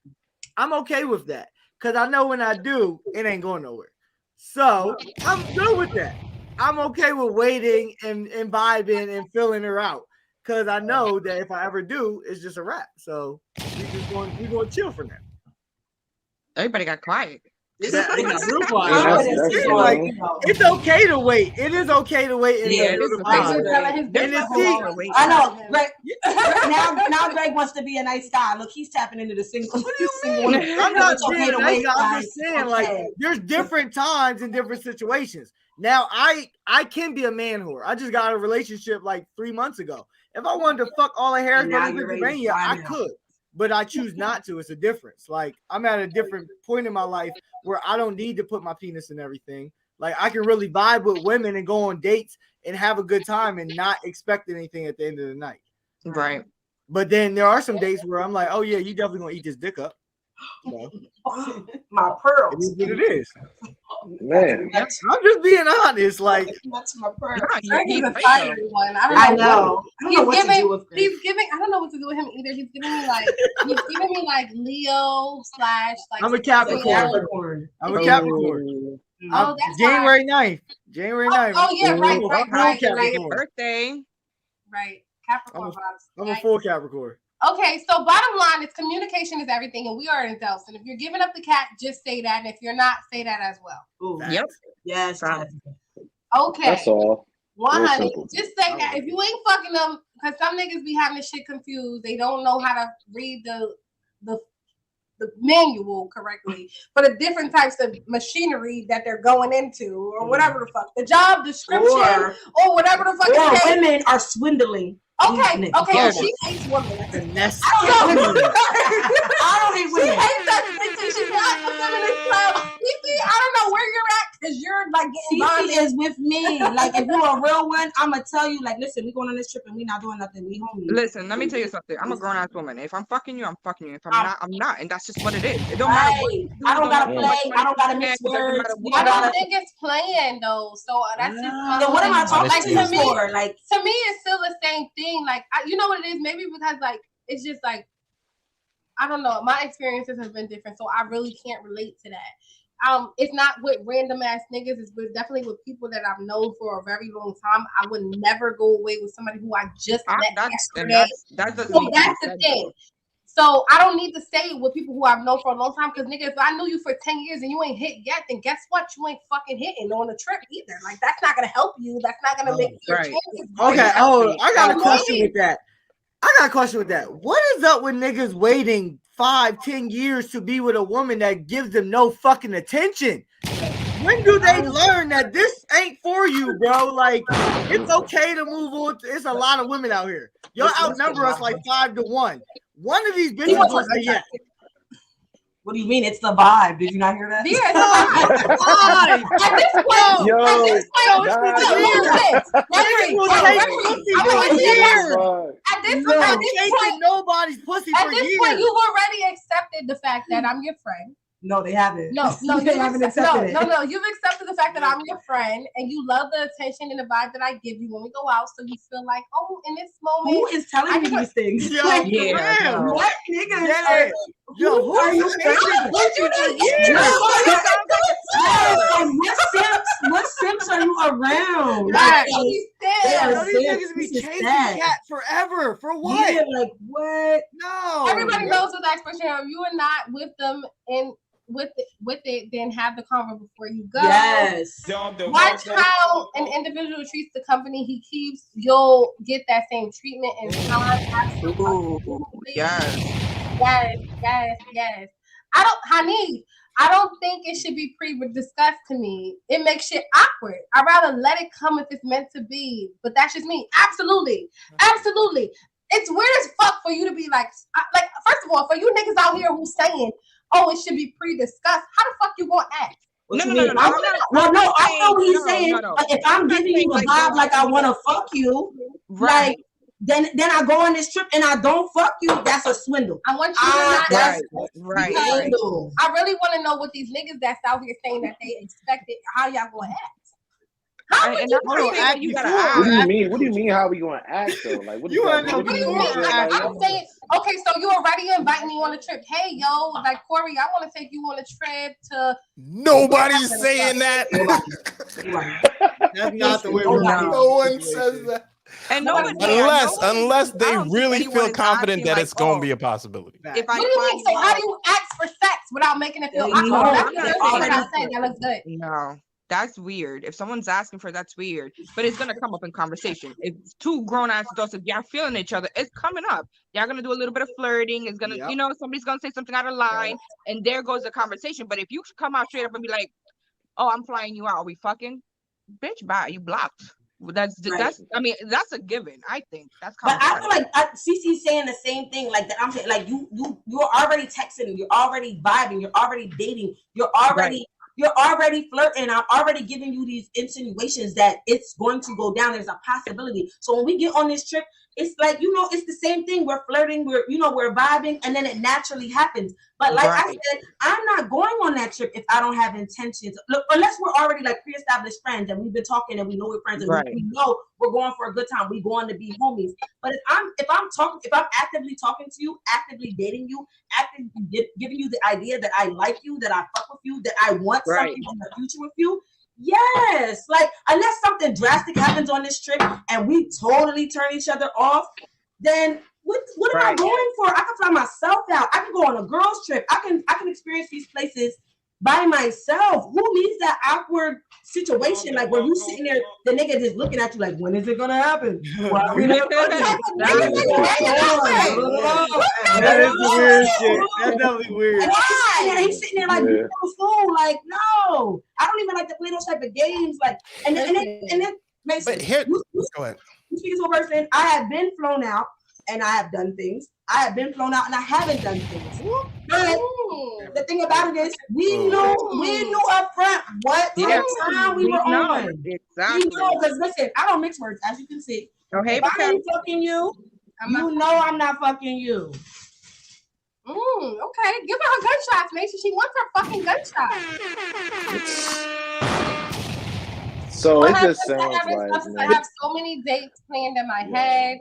A: I'm okay with that because I know when I do, it ain't going nowhere. So I'm good with that. I'm okay with waiting and vibing and filling her out because I know that if I ever do, it's just a wrap. So we're going to chill for now.
E: Everybody got quiet.
A: It's okay to wait. It is okay to wait.
D: I know. Greg, now Greg wants to be a nice guy. Look, he's tapping into the single.
A: I'm not saying nice guy. I'm just saying like there's different times and different situations. Now I can be a man whore. I just got a relationship like 3 months ago. If I wanted to fuck all the Harrisburg, Pennsylvania, I could. But I choose not to. It's a difference. Like I'm at a different point in my life where I don't need to put my penis in everything. Like I can really vibe with women and go on dates and have a good time and not expect anything at the end of the night.
E: Right.
A: But then there are some days where I'm like, oh yeah, you definitely gonna eat this dick up. So,
D: my pearls.
A: It is what it is.
F: Man,
A: I'm just being honest. Like
D: that's my pearls.
C: He's a fiery one. I don't know. He's giving. I don't know what to do with him either. He's giving me like Leo / like.
A: I'm a Capricorn. I'm a Capricorn.
C: Oh, that's
A: January 9th. January 9th.
C: Oh yeah, right.
E: Birthday.
C: Right. Capricorn vibes.
A: I'm a full Capricorn.
C: Okay, so bottom line is communication is everything, and we are in adults. And if you're giving up the cat, just say that, and if you're not, say that as well.
D: Ooh, yep. Yes.
C: Okay.
F: That's all.
C: 100. Just say that. If you ain't fucking them, because some niggas be having this shit confused. They don't know how to read the manual correctly for the different types of machinery that they're going into, or whatever the fuck. The job description, or whatever the fuck.
D: Or women are swindling.
C: Okay, she hates women. I don't hate women. She hates that. She's not a feminist club. I don't know where you're at because you're
D: like Cece is with me. Like if you're a real one, I'ma tell you, like, listen, we going on this trip and we not doing nothing. We homies.
E: Listen, let me tell you something. I'm a grown ass woman. If I'm fucking you, I'm fucking you. If I'm not, I'm not, and that's just what it is. It don't matter. What you do,
D: I don't gotta
E: matter
D: play.
E: how much money
D: I don't gotta
E: you
D: mix
E: get, it doesn't
D: words.
E: matter
C: I
E: what-
C: don't think it's playing though. So that's just
D: Then what am I talking
C: like to me?
D: for? Like
C: To me, it's still the same thing. Like you know what it is? Maybe because like it's just like I don't know. My experiences have been different, so I really can't relate to that. It's not with random ass niggas. It's definitely with people that I've known for a very long time. I would never go away with somebody who I just met yesterday.
E: That doesn't
C: So
E: make
C: that's the
E: sense,
C: thing.
E: though.
C: So I don't need to stay with people who I've known for a long time because nigga, if I knew you for 10 years and you ain't hit yet, then guess what? You ain't fucking hitting on the trip either. Like that's not gonna help you. That's not gonna make your chances.
A: Okay. Oh, I got a question with that. What is up with niggas waiting 5-10 years to be with a woman that gives them no fucking attention? When do they learn that this ain't for you, bro? Like, it's okay to move on. It's a lot of women out here. Y'all outnumber us like 5-1. One of these bitches will say yes.
D: what do you mean? It's the vibe. Did you not hear that?
C: Yeah, it's a vibe. At this point,
A: nobody's pussy
C: at
A: for
C: this
A: years.
C: point, you've already accepted the fact that I'm your friend.
D: No, they haven't.
C: No,
D: they haven't accepted it.
C: No. You've accepted the fact that I'm your friend, and you love the attention and the vibe that I give you when we go out. So you feel like, oh, in this moment,
D: who is telling you these things?
A: Yo,
D: Like,
A: yeah,
D: what nigga?
A: Yeah. Yo, who are you?
D: What simps are you around?
A: These niggas be chasing cat forever. For what?
D: Yeah, like what?
A: No.
C: Everybody knows what the expression of you are not with them and with it, then have the convo before you go.
D: Yes.
C: Watch how an individual treats the company he keeps. You'll get that same treatment in time.
E: Yes.
C: I don't think it should be pre-discussed to me. It makes shit awkward. I'd rather let it come if it's meant to be. But that's just me. Absolutely. It's weird as fuck for you to be like first of all, for you niggas out here who's saying, oh, it should be pre-discussed. How the fuck you gonna act?
D: No. I know what he's saying. Like, if I'm giving you the vibe like I want to fuck you,
E: right?
D: Like, then I go on this trip and I don't fuck you. That's a swindle.
C: I want you to not.
E: Right.
C: I really want to know what these niggas that's out here saying that they expected. How y'all gonna act? How would you
F: act? You gotta act. What do you mean? What do you mean? How we gonna act though? Like, what do you mean?
C: I'm saying, okay, so you already inviting me on a trip. Hey, yo, like Kori, I want to take you on a trip to.
B: Nobody's saying that.
A: That's not the way
B: we're going. No one says that.
E: And
B: unless they really feel confident that it's going to be a possibility.
C: What do you mean? So how do you ask for sex without making it feel awkward? That looks good.
E: No. That's weird. If someone's asking for that's weird, but it's gonna come up in conversation. If two grown ass adults, if y'all feeling each other, it's coming up. Y'all gonna do a little bit of flirting. It's gonna, somebody's gonna say something out of line, and there goes the conversation. But if you come out straight up and be like, "Oh, I'm flying you out. Are we fucking?" Bitch, bye. You blocked. That's I mean, that's a given. I think that's.
D: But I feel like Cece's saying the same thing. Like that, I'm saying, like you're already texting, you're already vibing, you're already dating, you're already. Right. You're already flirting. I'm already giving you these insinuations that it's going to go down. There's a possibility. So when we get on this trip, it's like, it's the same thing. We're flirting, we're vibing, and then it naturally happens. But like I said, I'm not going on that trip if I don't have intentions. Look, unless we're already like pre-established friends and we've been talking and we know we're friends and we know we're going for a good time. We're going to be homies. But if I'm actively talking to you, actively dating you, actively giving you the idea that I like you, that I fuck with you, that I want something in the future with you. Yes, like unless something drastic happens on this trip and we totally turn each other off, then what am I going for? I can fly myself out. I can go on a girls' trip. I can experience these places by myself. Who needs that awkward situation like where you sitting there, the nigga just looking at you like, when is it gonna happen? Well,
A: that is the weird shit. That's definitely weird.
D: And he's sitting there like, fool. Like, no, I don't even like to play those type of games. Like, and then Mason,
B: go ahead.
D: You speak as a person. I have been flown out and I have done things. I have been flown out and I haven't done things. The thing about it is, we knew up front what time we were on.
E: Exactly.
D: We know, because listen, I don't mix words, as you can see. If I ain't fucking you, you know I'm not fucking you.
C: Okay, give her gunshots. Make sure she wants her fucking gunshots.
F: So it just sounds like
C: I have so many dates planned in my head.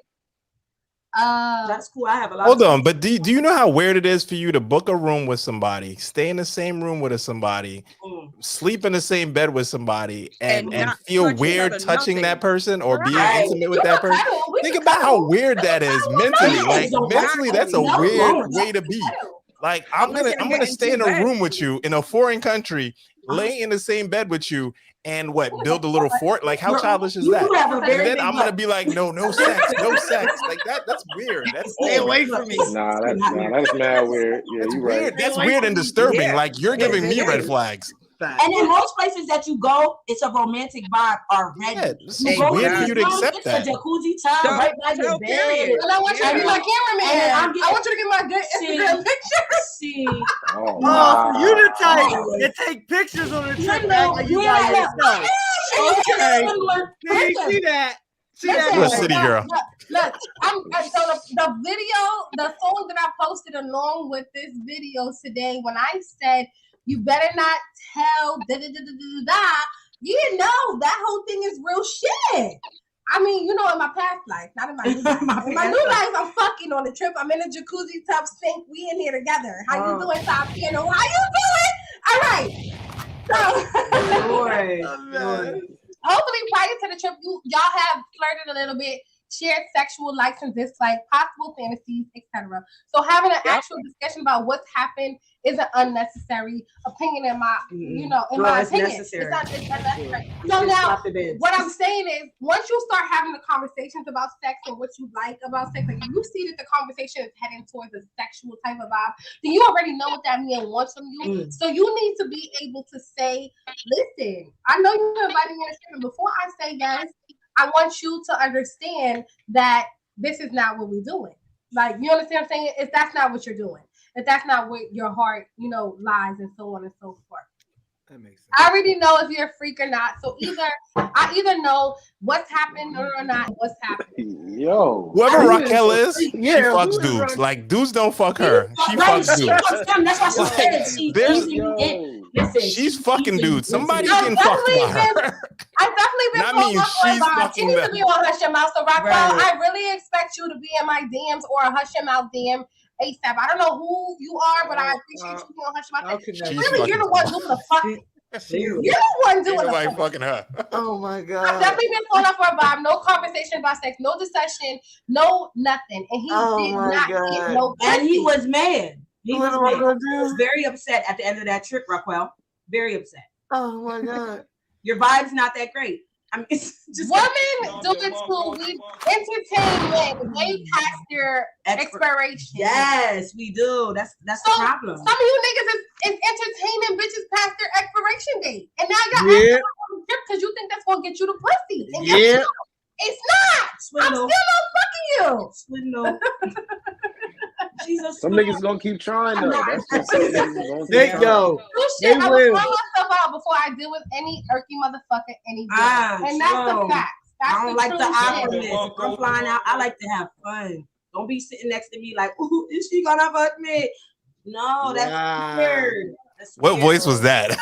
D: That's cool. I have a lot.
B: Hold on, but do you know how weird it is for you to book a room with somebody, stay in the same room with somebody, sleep in the same bed with somebody, and feel weird touching that person or being intimate with that person? Think about how weird that is mentally. Like mentally, that's a weird way to be. Like I'm gonna stay in a room with you in a foreign country, lay in the same bed with you, and build a little fort? Like how childish is that? And then I'm gonna be like, no sex. Like that's weird. That's
A: stay away from me.
F: Nah, that's mad weird. Yeah,
B: that's
F: you're
B: weird.
F: right.
B: That's weird and disturbing.
A: Yeah.
B: Like you're giving me red flags.
D: And in most places that you go, it's a romantic vibe already.
B: Yeah, it's weird for you to accept that.
D: It's a jacuzzi tub right by your bed.
C: And I want you to be my cameraman. I want you to get my good Instagram pictures.
D: See.
A: For you to take pictures on the trip like you by yourself. Okay. See that?
B: You're a city girl.
C: Look, so the song that I posted along with this video today, when I said, you better not tell you know that whole thing is real shit. I mean, in my past life, not in my new life. In my new life, I'm fucking on the trip. I'm in a jacuzzi tub sink. We in here together. How you doing, Top Piano? How you doing? All right. So, hopefully prior to the trip, y'all have flirted a little bit, shared sexual likes and dislikes, possible fantasies, etc. So having an actual discussion about what's happened is an unnecessary opinion in my, in my opinion.
D: Necessary.
C: It's unnecessary. So now, what I'm saying is, once you start having the conversations about sex and what you like about sex, like you see that the conversation is heading towards a sexual type of vibe, then you already know what that man wants from you. So you need to be able to say, listen, I know you're inviting me to trip, and before I say yes, I want you to understand that this is not what we're doing. Like, you understand what I'm saying? If that's not what you're doing, if that's not what your heart, lies and so on and so forth.
A: That makes sense.
C: I already know if you're a freak or not. So I either know what's happened or not what's happening.
F: Yo.
B: Whoever Raquel is, she fucks dudes. Like dudes don't fuck her. She fucks dudes.
D: That's why she said
B: she's fucking dudes. Somebody can fuck her.
C: I've definitely been
B: Not mean she's fucking
C: you need to be on Hush Your Mouth. So Raquel, I really expect you to be in my DMs or a Hush Your Mouth DM ASAP. I don't know who you are, but I appreciate you being on Hush Your Mouth. Really, you're the one doing the fucking. You're the one doing
B: the fucking her.
A: Oh my god!
C: I've definitely been thrown off for a vibe. No conversation about sex, no discussion, no nothing, and he did not get no.
D: And he was mad. He
A: was
D: very upset at the end of that trip, Raquel. Very upset.
A: Oh my god!
D: Your vibe's not that great. I mean, it's just
C: women do it too. We entertain way past your expiration.
D: Yes, we do. That's the problem.
C: Some of you niggas is entertaining bitches past their expiration date, and now y'all because you think that's gonna get you the pussy. And it's not. Swindle. I'm still not fucking you.
D: Swindle.
F: Some niggas gonna keep trying though. That's just
A: they go.
C: I will throw myself out before I deal with any irky motherfucker anywhere. And that's the fact.
D: I don't like the awkwardness. I'm flying out. I like to have fun. Don't be sitting next to me like, ooh, is she gonna fuck me? No, that's weird.
B: What voice was that?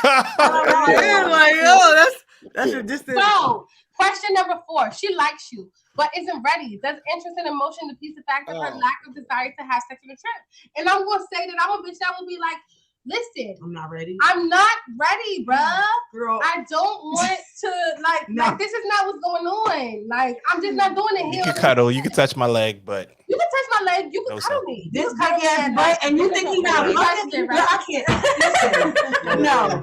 A: That's a distant.
C: So, question number 4. She likes you, but isn't ready. Does interest and emotion defeat the fact of her lack of desire to have sex on the trip? And I'm gonna say that I'm a bitch that will be like, listen,
D: I'm not ready.
C: I'm not ready, bruh.
D: Girl,
C: I don't want to like this is not what's going on. Like, I'm just not doing it here.
B: You can cuddle, you can touch my leg, but
C: you can touch my leg, you can cuddle me.
D: This big ass butt, and you think he not fucking? I can't. Listen, no.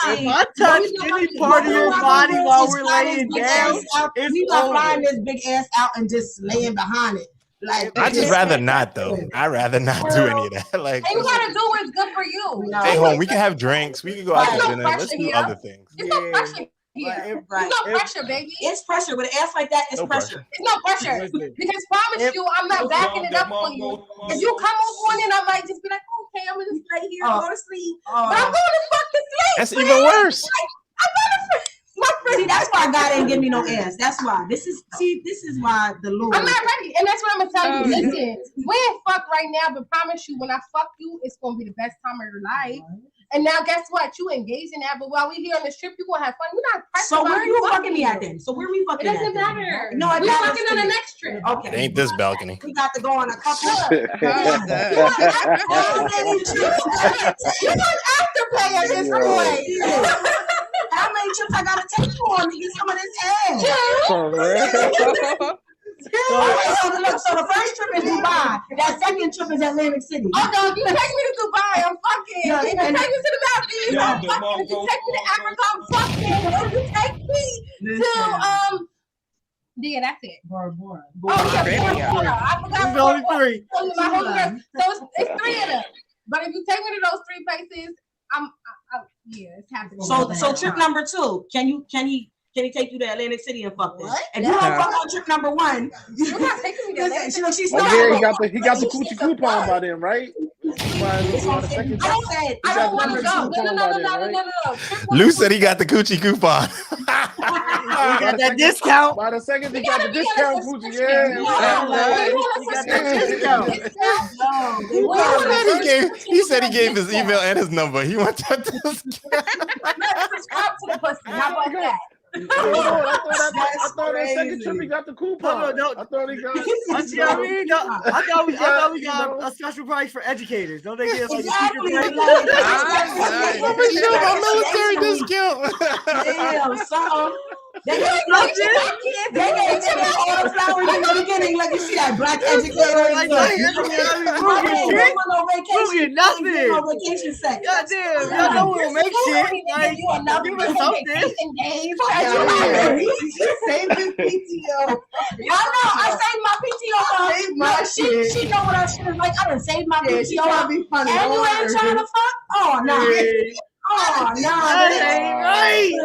A: If I touch any part of your body while we're laying down,
D: we not flying this big ass out and just laying behind it. Like,
B: I'd just rather not though. I'd rather not do any of that. Like,
C: and you gotta do what's good for you.
B: Stay home. We can have drinks. We can go out to dinner. Let's do other things.
C: There's no pressure Yeah,
D: right.
C: It's no pressure, baby.
D: It's pressure. With an ass like that, it's pressure.
C: It's no pressure. Because promise you, I'm not backing it up for you. If you come over on and I might just be like, okay, I'm gonna just lay here and go to sleep. But I'm going to fucking sleep.
B: That's even worse.
C: I'm gonna
D: See, that's why God ain't give me no ass. That's why. This is why the Lord.
C: I'm not ready, and that's what I'm gonna tell you. Listen, we ain't fuck right now, but promise you, when I fuck you, it's gonna be the best time of your life. And now, guess what? You engaged in that, but while we here on this trip, you gonna have fun. We're not.
D: So where are you fucking me at then? So where we fucking?
C: It doesn't matter.
D: No,
C: we're fucking on the next trip.
D: Okay.
B: It ain't this balcony.
D: We got to go on a couple.
C: You want afterplay at this point.
D: How many trips I gotta take you on to get some of this ass? So the first trip is Dubai. That second trip is Atlantic City.
C: Oh no, if you take me to Dubai, I'm fucking. If you take me to the Maldives, I'm fucking. If you take me to Africa, I'm fucking. If you take me to yeah, that's it.
D: Bora.
C: Oh yeah, Bora. I forgot.
A: There's only 3.
C: So it's 3 of them. But if you take me to those 3 places, yeah, it's happening.
D: So trip number 2, can he take you to Atlantic City and fuck this? If you don't fuck on trip number 1,
C: you're not taking me to Atlantic City.
D: She's
F: Oh yeah, he got the coochie coupon by then, right?
C: I don't want to go. No.
B: Lou said he got the coochie coupon.
A: He got that discount.
F: By the second he got the discount coochie, yeah.
B: He said he gave his email and his number. He wants that discount.
C: Let's subscribe to the pussy. How about that?
F: I thought that second trip he got the coupon.
A: No.
F: I thought he got.
A: I thought we got a special price for educators. Don't they get like a secret price?
B: My military discount.
D: Damn, something. They gave all the flowers in the beginning, like you see that black educator.
A: Nothing.
D: No vacation sex.
A: Goddamn, y'all know we'll make shit. Like, give us something.
D: Save this PTO. I know. I saved my PTO. She know what our shit is like. I done saved my PTO. And you ain't trying to fuck? Oh no. Oh no,
A: that ain't right.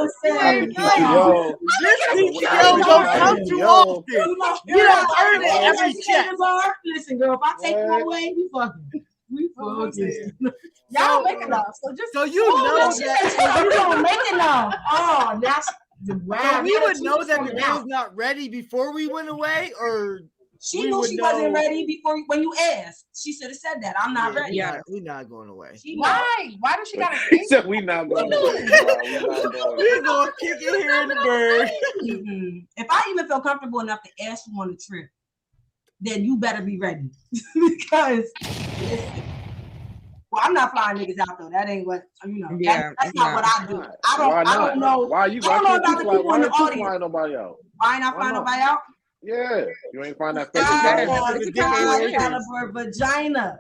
A: This PTO don't come too often. You don't earn it every check.
D: Listen, girl, if I take you away, we fucking.
C: Y'all make enough. So
A: you know that
D: you don't make enough. Oh, that's wow.
A: So we would know that the girl's not ready before we went away, or
D: she knew she wasn't ready before when you asked. She should have said that. I'm not ready.
A: Yeah, we're not going away.
C: Why? Why does she gotta say?
F: He said we not going away.
A: We're gonna kick it here in the bird.
D: If I even feel comfortable enough to ask you on the trip, then you better be ready. Because well, I'm not flying niggas out though. That ain't what that's not what I do. I don't know.
F: Why you
D: I don't know about the people in the audience.
F: Flying nobody out?
D: Why not flying nobody out?
F: Yeah, you ain't find that
D: vagina.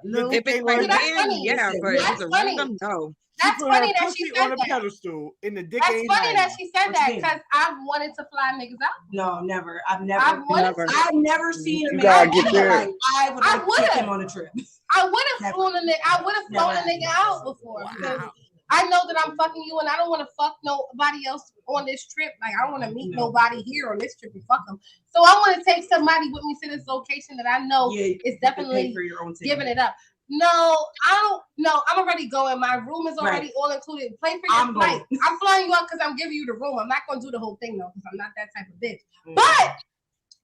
E: If it's right there, yeah, but if it's a random, no.
C: That's funny that she said
A: on a pedestal in the dick.
C: That's funny that she said that because I've wanted to fly niggas out.
D: No, never. I've never seen a
F: man.
D: Like, I would have took him on a trip.
C: I would have flown a nigga out before because I know that I'm fucking you and I don't want to fuck nobody else on this trip. Like I don't want to meet nobody here on this trip and fuck them. So I want to take somebody with me to this location that I know is definitely giving it up. No, I don't. No, I'm already going. My room is already all included. Pay for your flight. I'm flying you out because I'm giving you the room. I'm not going to do the whole thing though because I'm not that type of bitch. But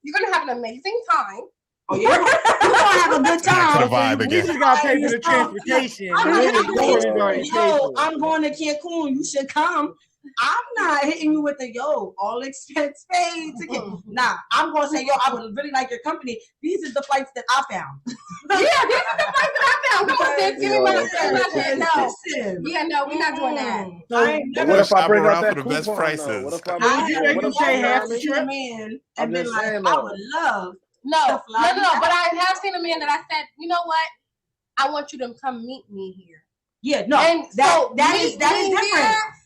C: you're going to have an amazing time.
D: Oh, you're going to have a good time.
A: We just got to pay for the transportation.
D: I'm going to Cancun. You should come. I'm not hitting you with the all expense paid ticket. Nah, I'm gonna say I would really like your company. These are the flights that I found.
C: Yeah, these are the flights that I found. Come on, sis, give me money. No, we're not doing that.
F: What if I bring out
B: that for the best prices?
F: What if
D: I
A: pay half the trip?
D: Man, and been like, I would love.
C: No, but I have seen a man that I said, you know what? I want you to come meet me here.
D: Yeah, no,
C: and
D: that is different.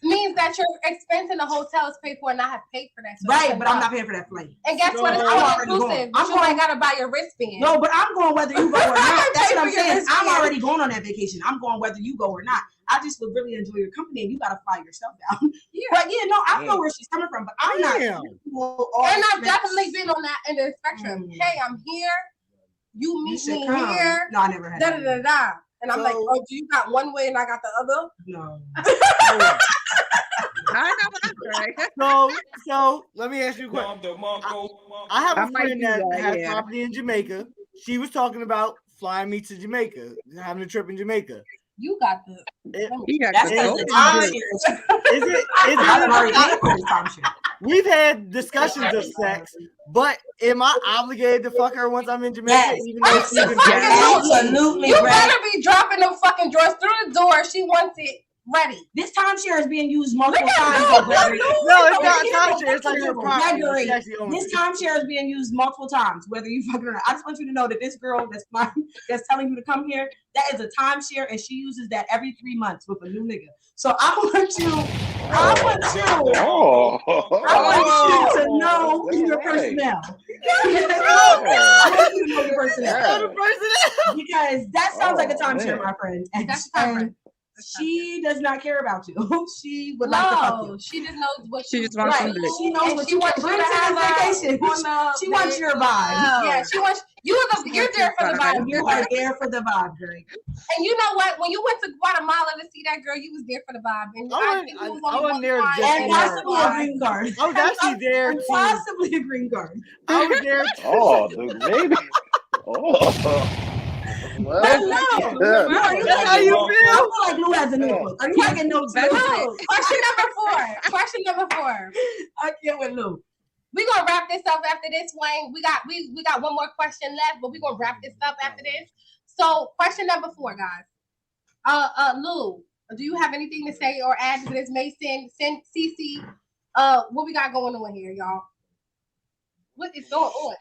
C: Means that your expense in the hotel is paid for, and I have paid for that. So
D: right, but I'm not paying for that flight.
C: And guess what? It's all inclusive. You ain't gotta buy your wristband.
D: No, but I'm going whether you go or not. That's what I'm saying. I'm already going on that vacation. I'm going whether you go or not. I just would really enjoy your company, and you gotta fly yourself out. Yeah. But yeah, no, I know where she's coming from, but I'm not.
C: And I've definitely been on that end of the spectrum. Hey, I'm here. You meet me here.
D: No, I never had.
C: Da. And I'm like, oh, do you got one way and I got the other?
D: No.
E: I know that's right.
A: So let me ask you a question. I have a friend that has property in Jamaica. She was talking about flying me to Jamaica, having a trip in Jamaica.
C: You got the.
A: We've had discussions of sex, but am I obligated to fuck her once I'm in Jamaica?
D: Yes.
A: Even though she's in
D: Absolutely.
C: You better be dropping them fucking drawers through the door. She wants it ready.
D: This timeshare is being used multiple times.
A: No, it's not timeshare. It's like your property.
D: This timeshare is being used multiple times, whether you fucking or not. I just want you to know that this girl that's telling you to come here, that is a timeshare, and she uses that every 3 months with a new nigga. So I want you to know your personnel. Because that sounds like a timeshare, my friend. And she does not care about you. She would like to fuck you.
C: She just knows what
E: she just wants.
C: Right.
D: She knows what she wants you to have vacation. She wants your vibe.
C: Yeah, she wants you're there for the vibe.
D: You are there for the vibe, girl.
C: And you know what? When you went to Guatemala to see that girl, you was there for the vibe. And
A: I wasn't there just
D: and possibly a green card.
A: I was actually there too.
D: Possibly a green card.
A: I was there too.
F: Oh, maybe. Oh.
D: What? How you feel? I feel like Lou has a notebook. Are you taking notes?
C: Question number four.
D: I can't with Lou.
C: We're gonna wrap this up after this, Wayne. We got one more question left, but we're gonna wrap this up after this. So question number 4, guys. Lou, do you have anything to say or add to this? Mason, Cece, what we got going on here, y'all? What is going on?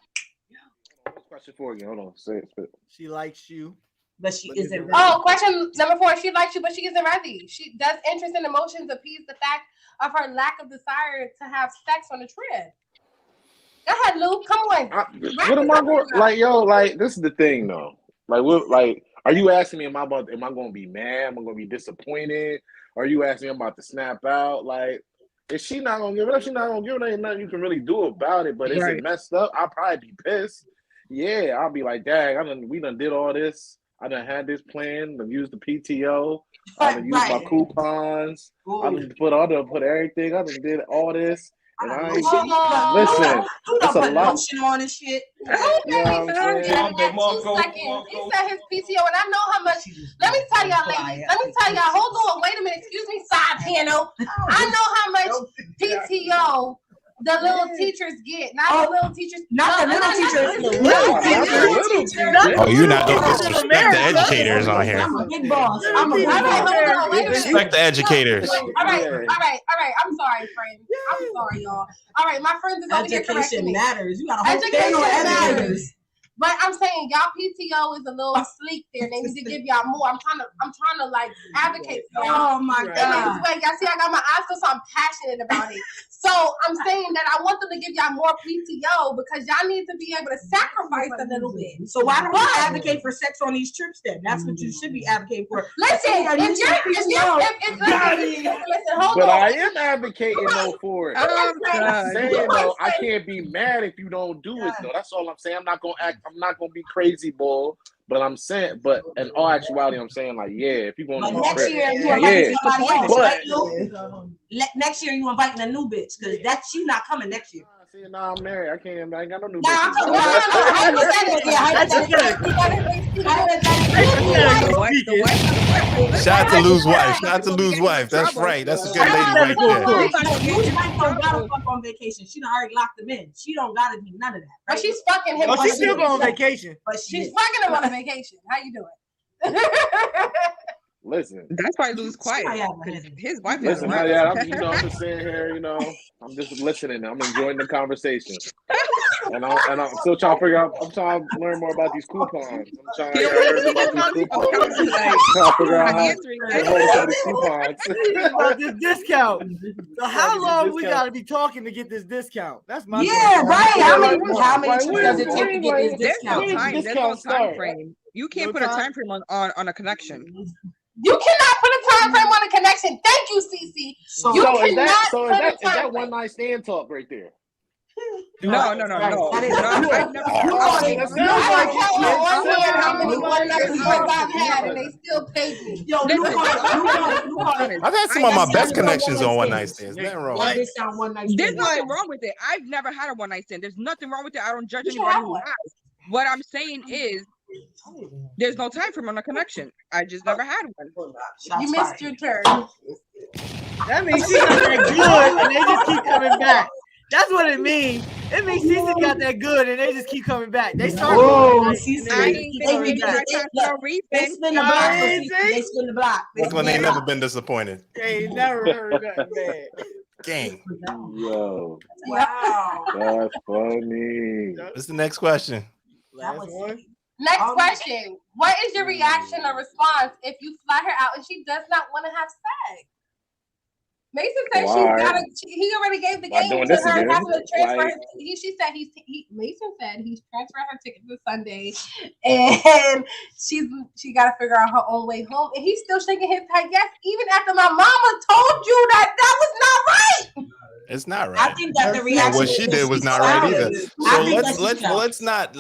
F: Question 4 again. Hold on. Say it.
A: She likes you,
D: but she isn't ready.
C: Oh, question number 4. She likes you, but she isn't ready. She does interest and emotions appease the fact of her lack of desire to have sex on a trip. Go ahead, Lou. Come on.
F: What am I going? Like, yo, like this is the thing, though. Like, what? Like, are you asking me? Am I going to be mad? Am I going to be disappointed? Or are you asking me? I'm about to snap out? Like, if she not gonna give it up, she not gonna give it. Ain't nothing you can really do about it. But is it messed up? I'll probably be pissed. Yeah, I'll be like, dang, we done did all this. I done had this plan. I've used the PTO. I done used my coupons. I done put everything. I done did all this. And I ain't listen. It's a lot.
D: On and shit.
C: He said his PTO, and I know how much. Let me tell y'all, ladies. Hold on. Wait a minute. Excuse me, side panel. I know how much PTO the little teachers get. Not the little teachers.
D: Not the little teachers.
B: Oh, you're not going to disrespect the educators on here.
D: I'm a big boss.
B: Respect the educators.
C: All right. I'm sorry, friends. I'm sorry, y'all. All right, my friends is over here correcting me.
D: Matters. You got a whole panel of educators.
C: But I'm saying y'all PTO is a little sleek there. They need to give y'all more. I'm trying to like advocate for y'all.
D: Oh my God.
C: Y'all see, I got my eyes closed, so I'm passionate about it. So I'm saying that I want them to give y'all more PTO because y'all need to be able to sacrifice a little bit.
D: So why don't you advocate for sex on these trips then? That's what you should be advocating for.
C: Listen,
F: but I am advocating though for it. I'm saying though, I can't be mad if you don't do it though. That's all I'm saying. I'm not gonna be crazy, bull. But I'm saying, but in all actuality, I'm saying like, yeah, if you're going to
D: next year, next year you inviting a new bitch because that's you not coming next year.
F: See, I'm married. I ain't got no new
D: bitch.
B: Shout out to Lou's wife. That's right. That's a good lady right there.
D: Lou's wife don't gotta fuck on vacation. She done already locked him in. She don't gotta do none of that.
C: But she's fucking him.
A: She's still going on vacation.
C: But she's fucking him on vacation. How you doing?
F: Listen,
E: that's why Lou's quiet. His wife is
F: I'm just sitting here, I'm just listening. I'm enjoying the conversation, and I'm still trying to figure out. I'm trying to learn more about these coupons. I'm trying to figure out these coupons.
A: About this discount. So how long we gotta be talking to get this discount? That's my
D: right. How many trips does it take to get this discount?
E: There's no time frame. You can't
A: No
E: put a
A: time?
E: time frame on a connection.
C: You cannot put a time frame on a connection. Thank you, Cece.
D: So,
C: You
F: So is
C: cannot
F: that so
C: put a
F: is
C: time
F: that
C: frame.
F: one night stand talk right there?
E: No.
D: That is,
E: No,
D: you
E: I've never.
A: Oh,
F: That
C: I
F: sounds like
C: don't tell you on
F: it
C: here how
F: sounds
C: many
F: like
C: one-night
F: it's
C: stands I've
F: opposite.
C: had, and they still paid me.
D: yo,
E: Listen,
B: I've had some of my best connections on one night stands. Nothing wrong.
D: That did sound one night
E: There's
D: stand.
E: nothing wrong with it. I've never had a one night stand. There's nothing wrong with it. I don't judge
C: You should
E: anybody
C: have
E: who
C: one.
E: has. What I'm saying is, there's no time frame on a connection. I just never had one.
D: Shots
C: You
D: fired.
C: missed your turn.
A: That means she got that good, and they just keep coming back. That's what it means. It means Cece got that good, and they just keep coming back. They start going
E: I
A: and
E: ain't
A: they
E: been
A: keep coming
E: taking my
A: back.
E: time for no
D: They
E: reason.
D: spin the block.
A: Crazy.
D: They spin the block. They
B: Brooklyn
D: spin
B: ain't
D: the
B: never
D: block.
B: been disappointed.
A: They ain't never heard nothing bad.
B: Gang.
F: Yo,
D: Wow.
F: that's funny.
B: What's the next question?
A: Last one.
C: Next question. What is your reaction or response if you fly her out and she does not want to have sex? Mason said
F: Why?
C: he already gave the
F: Why
C: game
F: doing
C: to
F: this
C: her,
F: again?
C: having to transfer
F: Like-
C: she said Mason said he's transferring her ticket to Sunday, and she got to figure out her own way home, and he's still shaking his head yes, even after my mama told you that was not right.
B: It's not
D: I
B: right.
D: think that the
B: And
D: reaction
B: what she did was not right either. So
D: I think
B: let's
D: that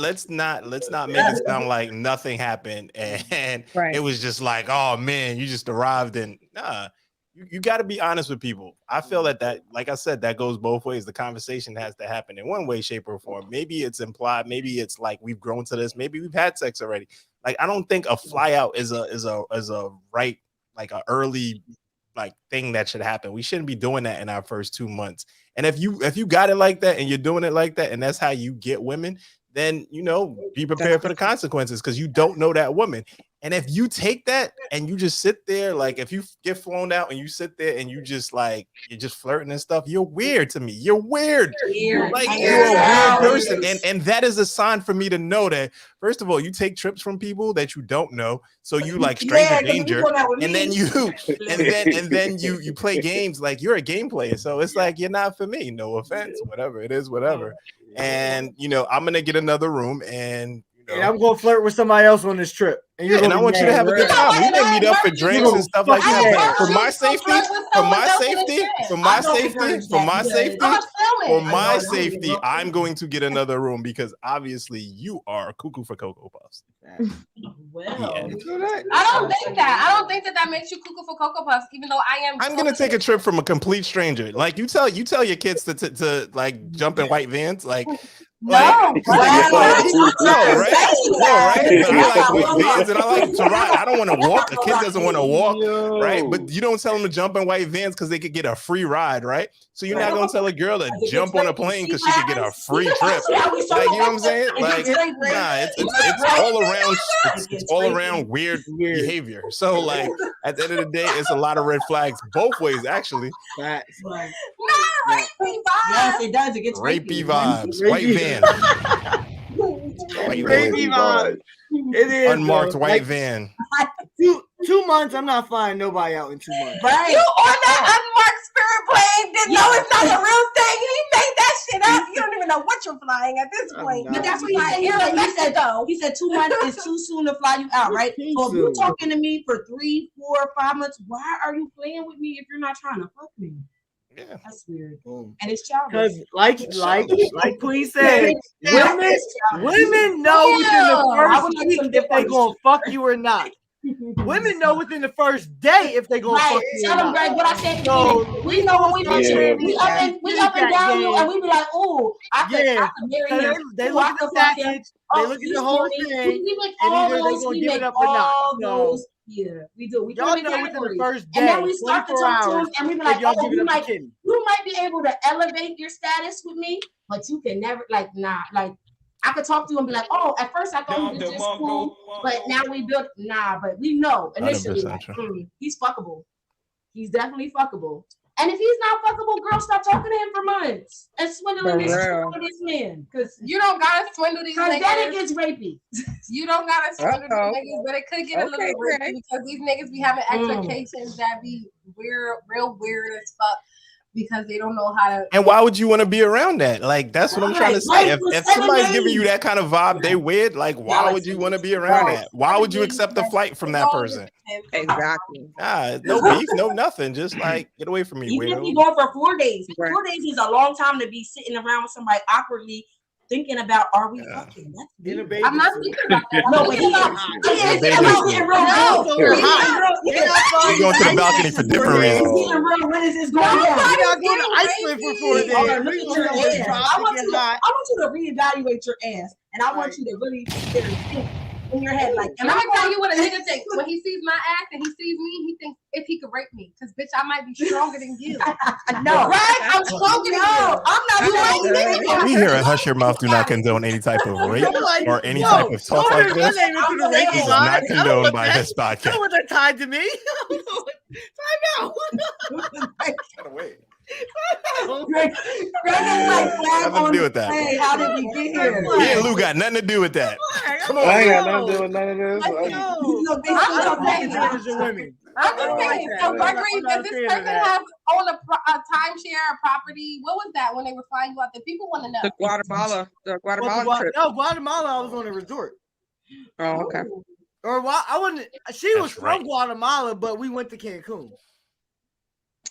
B: not make it sound like nothing happened and
E: Right.
B: it was just like, oh man, you just arrived and nah. You got to be honest with people. I feel that like I said, that goes both ways. The conversation has to happen in one way, shape, or form. Maybe it's implied. Maybe it's like we've grown to this. Maybe we've had sex already. Like I don't think a fly out is a right, like a early like thing that should happen. We shouldn't be doing that in our first 2 months. And if you got it like that and you're doing it like that and that's how you get women, then be prepared for the consequences because you don't know that woman. And if you take that and you just sit there, like if you get flown out and you sit there and you're just flirting and stuff, you're weird to me. You're weird. Like you're a weird person. And that is a sign for me to know that, first of all, you take trips from people that you don't know. So you like stranger danger. And then you play games like you're a game player. So it's like you're not for me. No offense. Whatever. It is whatever. And I'm gonna get another room and
A: I'm gonna flirt with somebody else on this trip. And
B: I want you to have a good time. We may meet up for drinks and stuff like that. For my safety, I'm going to get another room because obviously you are cuckoo for Cocoa Puffs.
C: I don't think that makes you cuckoo for Cocoa Puffs, even though I'm
B: gonna take a trip from a complete stranger. Like you tell your kids to like jump in white vans, like.
C: No,
B: right? No, right? I like white vans and I like to ride. I don't want to walk. A kid doesn't want to walk, right? But you don't tell them to jump in white vans because they could get a free ride, right? So you're not gonna tell a girl to jump on a plane because she could get a free trip. Like, you know what I'm saying? Like, nah, it's all around weird behavior. So like at the end of the day, it's a lot of red flags both ways, actually.
C: Not rapey vibes.
D: Yes, it does. It gets
B: rapey vibes. White van. White
A: Rapey vibes. It is
B: unmarked white
A: like,
B: van.
A: 2 months. I'm not flying nobody out in 2 months.
D: Right.
C: You on that unmarked Spirit plane didn't know it's not a real thing. He made that shit up. You don't even know what you're flying at this point.
D: But that's what he said 2 months is too soon to fly you out, right? So if you're talking to me for 3, 4, 5 months, why are you playing with me if you're not trying to fuck me?
B: Yeah,
D: that's weird. And it's childish.
A: Because like Queen said, women know within the first week if they gonna fuck you or not. Women know within the first day if they gonna fuck you or not.
D: Greg, what I said.
A: So
D: we know when we don't we up and down you, and we be like, oh, I could marry him.
A: They look at the package. They look at the whole thing.
D: We make
A: and
D: all
A: either
D: those.
A: they gonna
D: We
A: give
D: make
A: it up or not.
D: all those. Yeah, we do. We
A: y'all know within the first day,
D: and then we start to talk to him, and we be like,
A: y'all
D: oh,
A: give it up to
D: you might be able to elevate your status with me, but you can never, like, nah, like, I could talk to you and be like, oh, at first I thought he was just cool, but now we built, but we know initially, like, he's fuckable. He's definitely fuckable. And if he's not fuckable, girl, stop talking to him for months and swindling this man. Because
C: you don't gotta swindle these niggas.
D: Then it gets rapey.
C: You don't gotta swindle these niggas, but it could get a little rapey because these niggas be having expectations that be real weird as fuck. because they don't know how to.
B: And why would you want to be around that? Like, that's what I'm trying to say. If somebody's giving you that kind of vibe, they weird. Like, why would you want to be around that? Why would you accept the flight from that person?
E: Exactly.
B: No beef, no nothing. Just like, get away from me,
D: Even
B: weirdo.
D: if you're going for 4 days,
E: Right.
D: 4 days is a long time to be sitting around with somebody awkwardly thinking about, are we fucking? That's
A: In a
D: weird.
A: baby
C: I'm not
A: suit.
C: thinking about that.
D: No,
C: I'm
D: but
C: thinking about
B: You going to the balcony for different reasons.
D: When is this going down?
A: You're not going to Iceland for 4 days.
D: Okay,
A: We
D: look at
A: going
D: your
A: to
D: ass. I want you to reevaluate your ass, and I want you to really sit and think in your head, like,
C: And I'm gonna tell you what a nigga thinks when he sees my act and he sees me. He thinks if he could rape me, because bitch, I might be stronger than you.
D: No,
C: Right? I'm stronger than you.
D: I'm not.
B: We here at Hush Your Mouth do not condone any type of rape or any type of talk like this.
A: My name into the rape
B: This is
A: line.
B: not condoned by this
A: I don't
B: podcast.
A: want that tied to me. Time out.
D: Greg is like,
B: Nothing to do with that.
D: hey, how did we get here?
B: Me and Lou got nothing to do with that. Come on,
F: I ain't
B: Lou.
F: got nothing to do with none of this.
C: I'm just saying. So Gregory, does this person have own a timeshare, a property? What was that when they were flying you out there? People want to know.
E: The Guatemala trip.
A: No, Guatemala. I was on a resort.
E: Oh, okay.
A: Or why? I wasn't. She was
B: That's
A: from
B: right.
A: Guatemala, but we went to Cancun.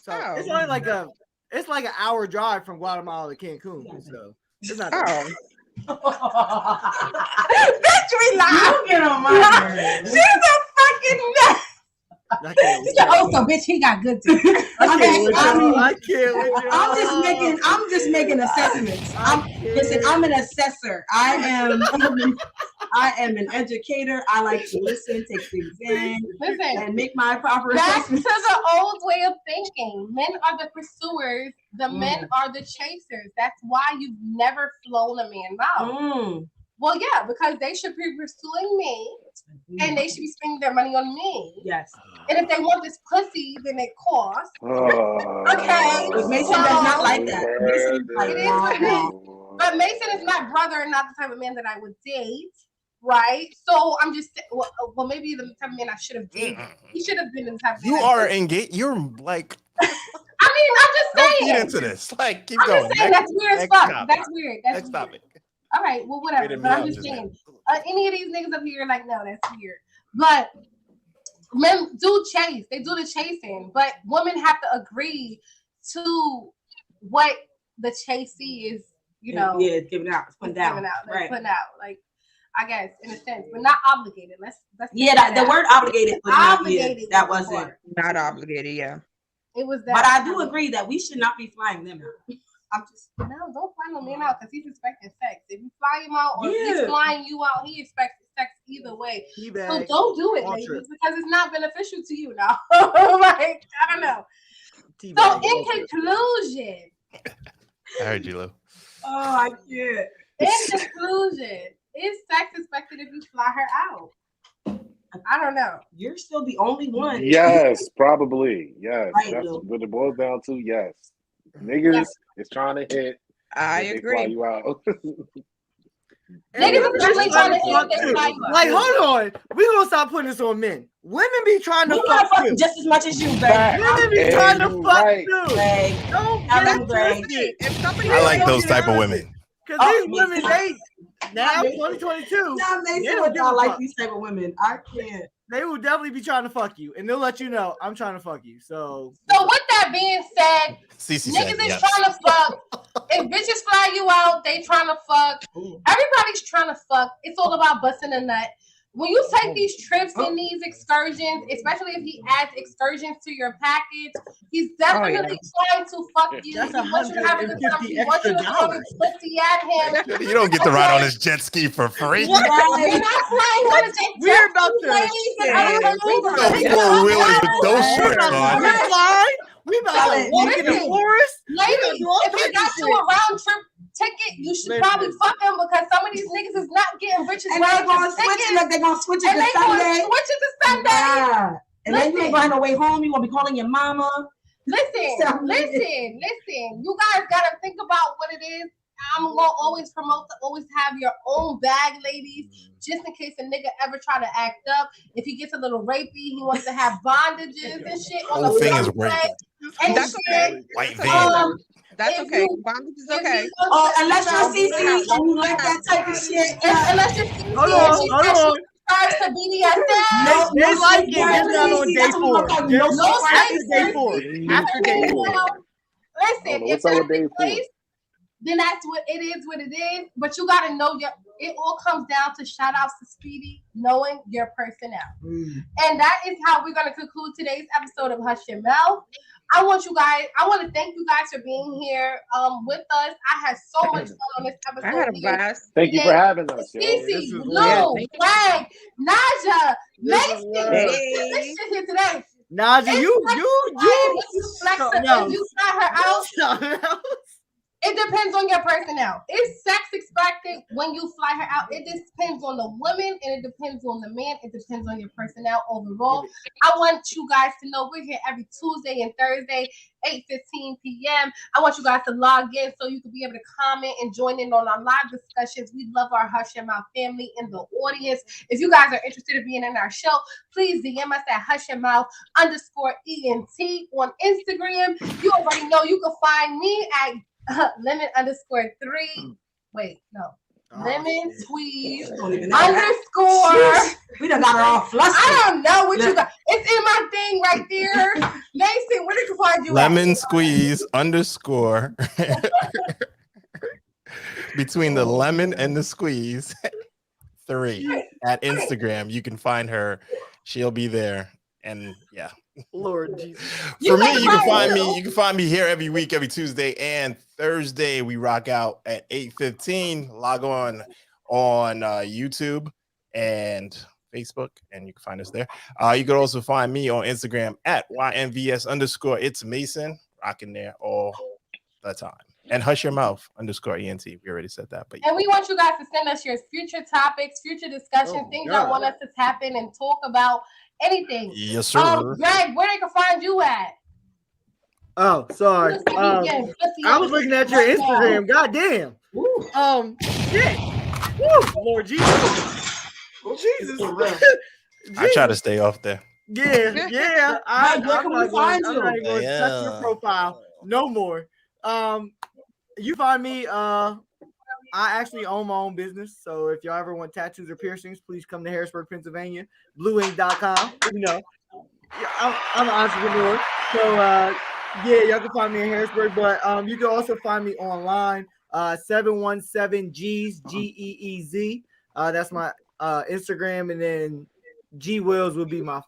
A: So it's only like an hour drive from Guatemala to Cancun. So it's not.
C: Bitch, we lie.
D: Get on my
C: She's a fucking nut. Oh, so bitch, he got good too.
A: I can't with you.
D: I'm just making assessments. I'm an assessor. I am an educator. I like to listen, take things in, and make my proper
C: Back to
D: assessments.
C: the old way of thinking. Men are the pursuers. The men are the chasers. That's why you've never flown a man out. Well, yeah, because they should be pursuing me, and they should be spending their money on me.
D: Yes.
C: And if they want this pussy, then it costs. Okay.
D: But Mason does not like that. Mason is like,
C: It is what it is. But Mason is my brother and not the type of man that I would date, right? So I'm just well, maybe the type of man I should have dated. He should have been the type of man.
B: You are engaged. You're like,
C: I mean, I'm just
B: don't
C: saying.
B: feed into this. Like, keep
C: I'm
B: going.
C: just saying that's weird as fuck. That's weird. That's
B: Next
C: weird.
B: topic.
C: All right, well, whatever. But I'm just saying, any of these niggas up here, like, no, that's weird. But men do chase. They do the chasing. But women have to agree to what the chasee is, you know.
D: Yeah, it's giving out. It's putting down.
C: Giving out.
D: Right.
C: Putting out. Like, I guess, in a sense, but not obligated. Let's
D: the word obligated was
C: obligated.
D: That wasn't.
E: Not obligated, yeah.
C: It was that.
D: But I do agree that we should not be flying them out. I'm just
C: no, don't fly no man out because he's expecting sex. If you fly him out or if he's flying you out, he expects sex either way. So don't do it, ladies, because it's not beneficial to you now. Like, I don't know. So in conclusion,
B: I heard you, Lou.
D: Oh, I can't.
C: In conclusion, is sex expected if you fly her out? I don't know.
D: You're still the only one.
F: Yes, probably. Yes.
D: Right,
F: That's
D: Lou.
F: what it boils down to. Yes. Niggas is trying to hit.
E: I
F: They
E: agree.
F: fly you out.
C: Niggas are definitely trying to hit they fly you out.
A: Like, hold on. We're going to stop putting this on men. Women be trying to
D: We
A: fuck
D: fuck
A: too.
D: just as much as you, baby.
A: Women be trying to fuck
F: Right.
A: too.
D: Greg.
A: Don't
D: I
A: get
D: love Greg.
A: twisted.
E: If somebody
B: I like those type of women.
A: Because these women, they now 2022,
D: Now,
A: they
D: Mason
A: don't
D: would
A: give a
D: not like
A: fuck.
D: these type of women. I can't.
A: They will definitely be trying to fuck you, and they'll let you know I'm trying to fuck you. So
C: with that being said,
B: Cece
C: niggas
B: said
C: is
B: yes.
C: trying to fuck. If bitches fly you out, they trying to fuck. Everybody's trying to fuck. It's all about busting a nut. When you take these trips and these excursions, especially if he adds excursions to your package, he's definitely trying to fuck you.
A: That's
C: He wants you to have a good time.
A: $150
C: He wants you to
A: extra
C: throw his pussy at him.
B: You don't get to ride on this jet ski for free.
C: We're not flying on a jet.
A: we're about to.
B: Four-wheelers with those shirts on.
A: We about to walk in the forest.
C: Ladies, if he got you a round trip ticket, you should probably fuck him because some of these niggas is not getting rich as
D: And they're going to switch it. Look, they're going to switch it
C: and
D: to
C: they going to
D: Sunday.
C: switch it to Sunday.
D: Yeah. And then you ain't going to have no way home. You going to be calling your mama.
C: Listen. You guys got to think about what it is. I'm going to always promote to always have your own bag, ladies, just in case a nigga ever try to act up. If he gets a little rapey, he wants to have bondages and shit.
B: Whole thing is rape.
C: And
E: That's okay.
B: White
E: That's
B: van.
E: okay. That's okay. Bondage is okay.
D: Unless you're CC and you like that type of shit.
C: Unless you're CC
A: Hold
C: and she
A: on.
C: starts to BDSM.
A: They like it just not on day 4.
C: No
A: After day
C: space.
A: 4. After day 4.
C: Listen, if that's the place, then that's what it is. But you gotta know it all comes down to shout outs to Speedy, knowing your personnel. And that is how we're gonna conclude today's episode of Hush Your Mouth. I want to thank you guys for being here with us. I had so much fun on this episode.
E: I had a blast.
F: Thank you for having us.
C: Cece, Blue, Flag, Naja, Mason. This shit here today.
A: Naja, you
C: flex her, you fly her out. It depends on your personnel. Is sex expected when you fly her out? It depends on the woman and it depends on the man. It depends on your personnel overall. I want you guys to know we're here every Tuesday and Thursday, 8:15 p.m. I want you guys to log in so you can be able to comment and join in on our live discussions. We love our Hush Your Mouth family in the audience. If you guys are interested in being in our show, please DM us at hushyourmouth_ENT on Instagram. You already know you can find me at lemon_3. Wait, no. Lemon squeeze _
D: We done got her all flustered.
C: I don't know what you got. It's in my thing right there. Mason, where can find you?
B: Lemon squeeze _ between the lemon and the squeeze 3 at Instagram. You can find her. She'll be there. And yeah.
A: Lord Jesus.
B: For me, you can find me here every week, every Tuesday and Thursday. We rock out at 8:15. Log on YouTube and Facebook, and you can find us there. You can also find me on Instagram at YNVS_ it's Mason, rocking there all the time. And Hush Your Mouth _ENT. We already said that, but
C: and we want you guys to send us your future topics, future discussions, things y'all want us to tap in and talk about. Anything.
B: Yes, sir.
C: Greg, where they can find you at?
A: Oh, sorry. I was looking at your Instagram. God damn. Shit. Woo, Lord Jesus. Jesus.
B: I try to stay off there.
A: Yeah. I'm not even going to touch your profile no more. You find me. I actually own my own business, so if y'all ever want tattoos or piercings, please come to Harrisburg, Pennsylvania. BlueInk.com. You know, I'm an entrepreneur, so y'all can find me in Harrisburg. But you can also find me online. 717 G's GEEZ. That's my Instagram, and then G Wills would be my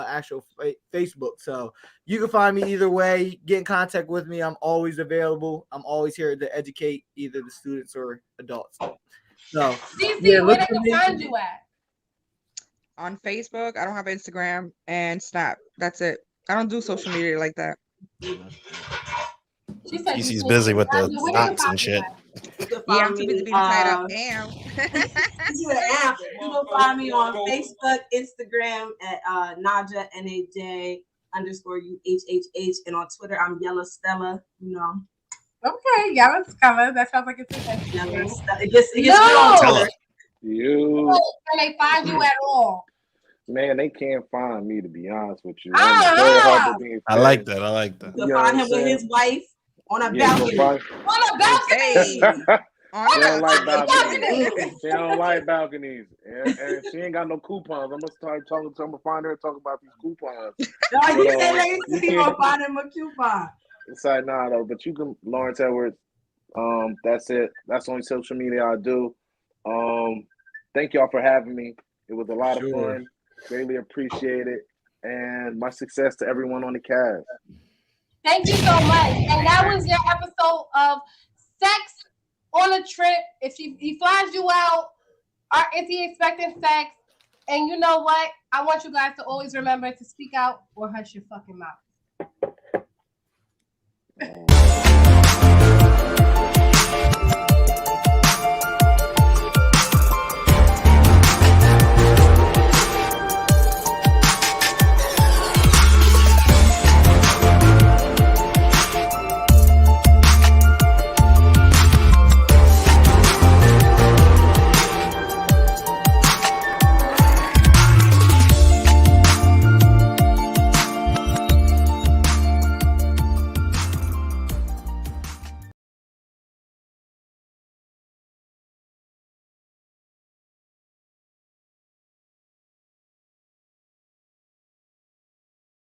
A: actual Facebook. So you can find me either way. Get in contact with me. I'm always available. I'm always here to educate either the students or adults. So
C: CC, where they can find you at?
E: On Facebook. I don't have Instagram and Snap. That's it. I don't do social media like that.
B: She's busy with the knots and shit.
E: Yeah, I'm too busy being tied up. Damn.
D: You can find me on Facebook, Instagram at Naja NAJ _UHHH, and on Twitter I'm Yellow Stella. You know.
C: Okay, Yellow Stella. That sounds like it's
D: Yellow Stella. It gets good on Twitter.
C: Can they find you at all?
F: Man, they can't find me, to be honest with you. I
B: like that.
D: You can find him with his wife on a balcony.
C: On a balcony.
F: She don't like balconies. She don't like balconies. And she ain't got no coupons. I'm gonna start talking to her. I'm gonna find her and talk about these coupons.
D: No, you say lazy, gonna find him a coupon.
F: It's like, nah, though. But you can, Lawrence Edwards. That's it. That's the only social media I do. Thank y'all for having me. It was a lot of fun. Greatly appreciate it. And my success to everyone on the cast.
C: Thank you so much. And that was your episode of Sex on a Trip. If he flies you out, or if he expecting sex, and you know what? I want you guys to always remember to speak out or hush your fucking mouth.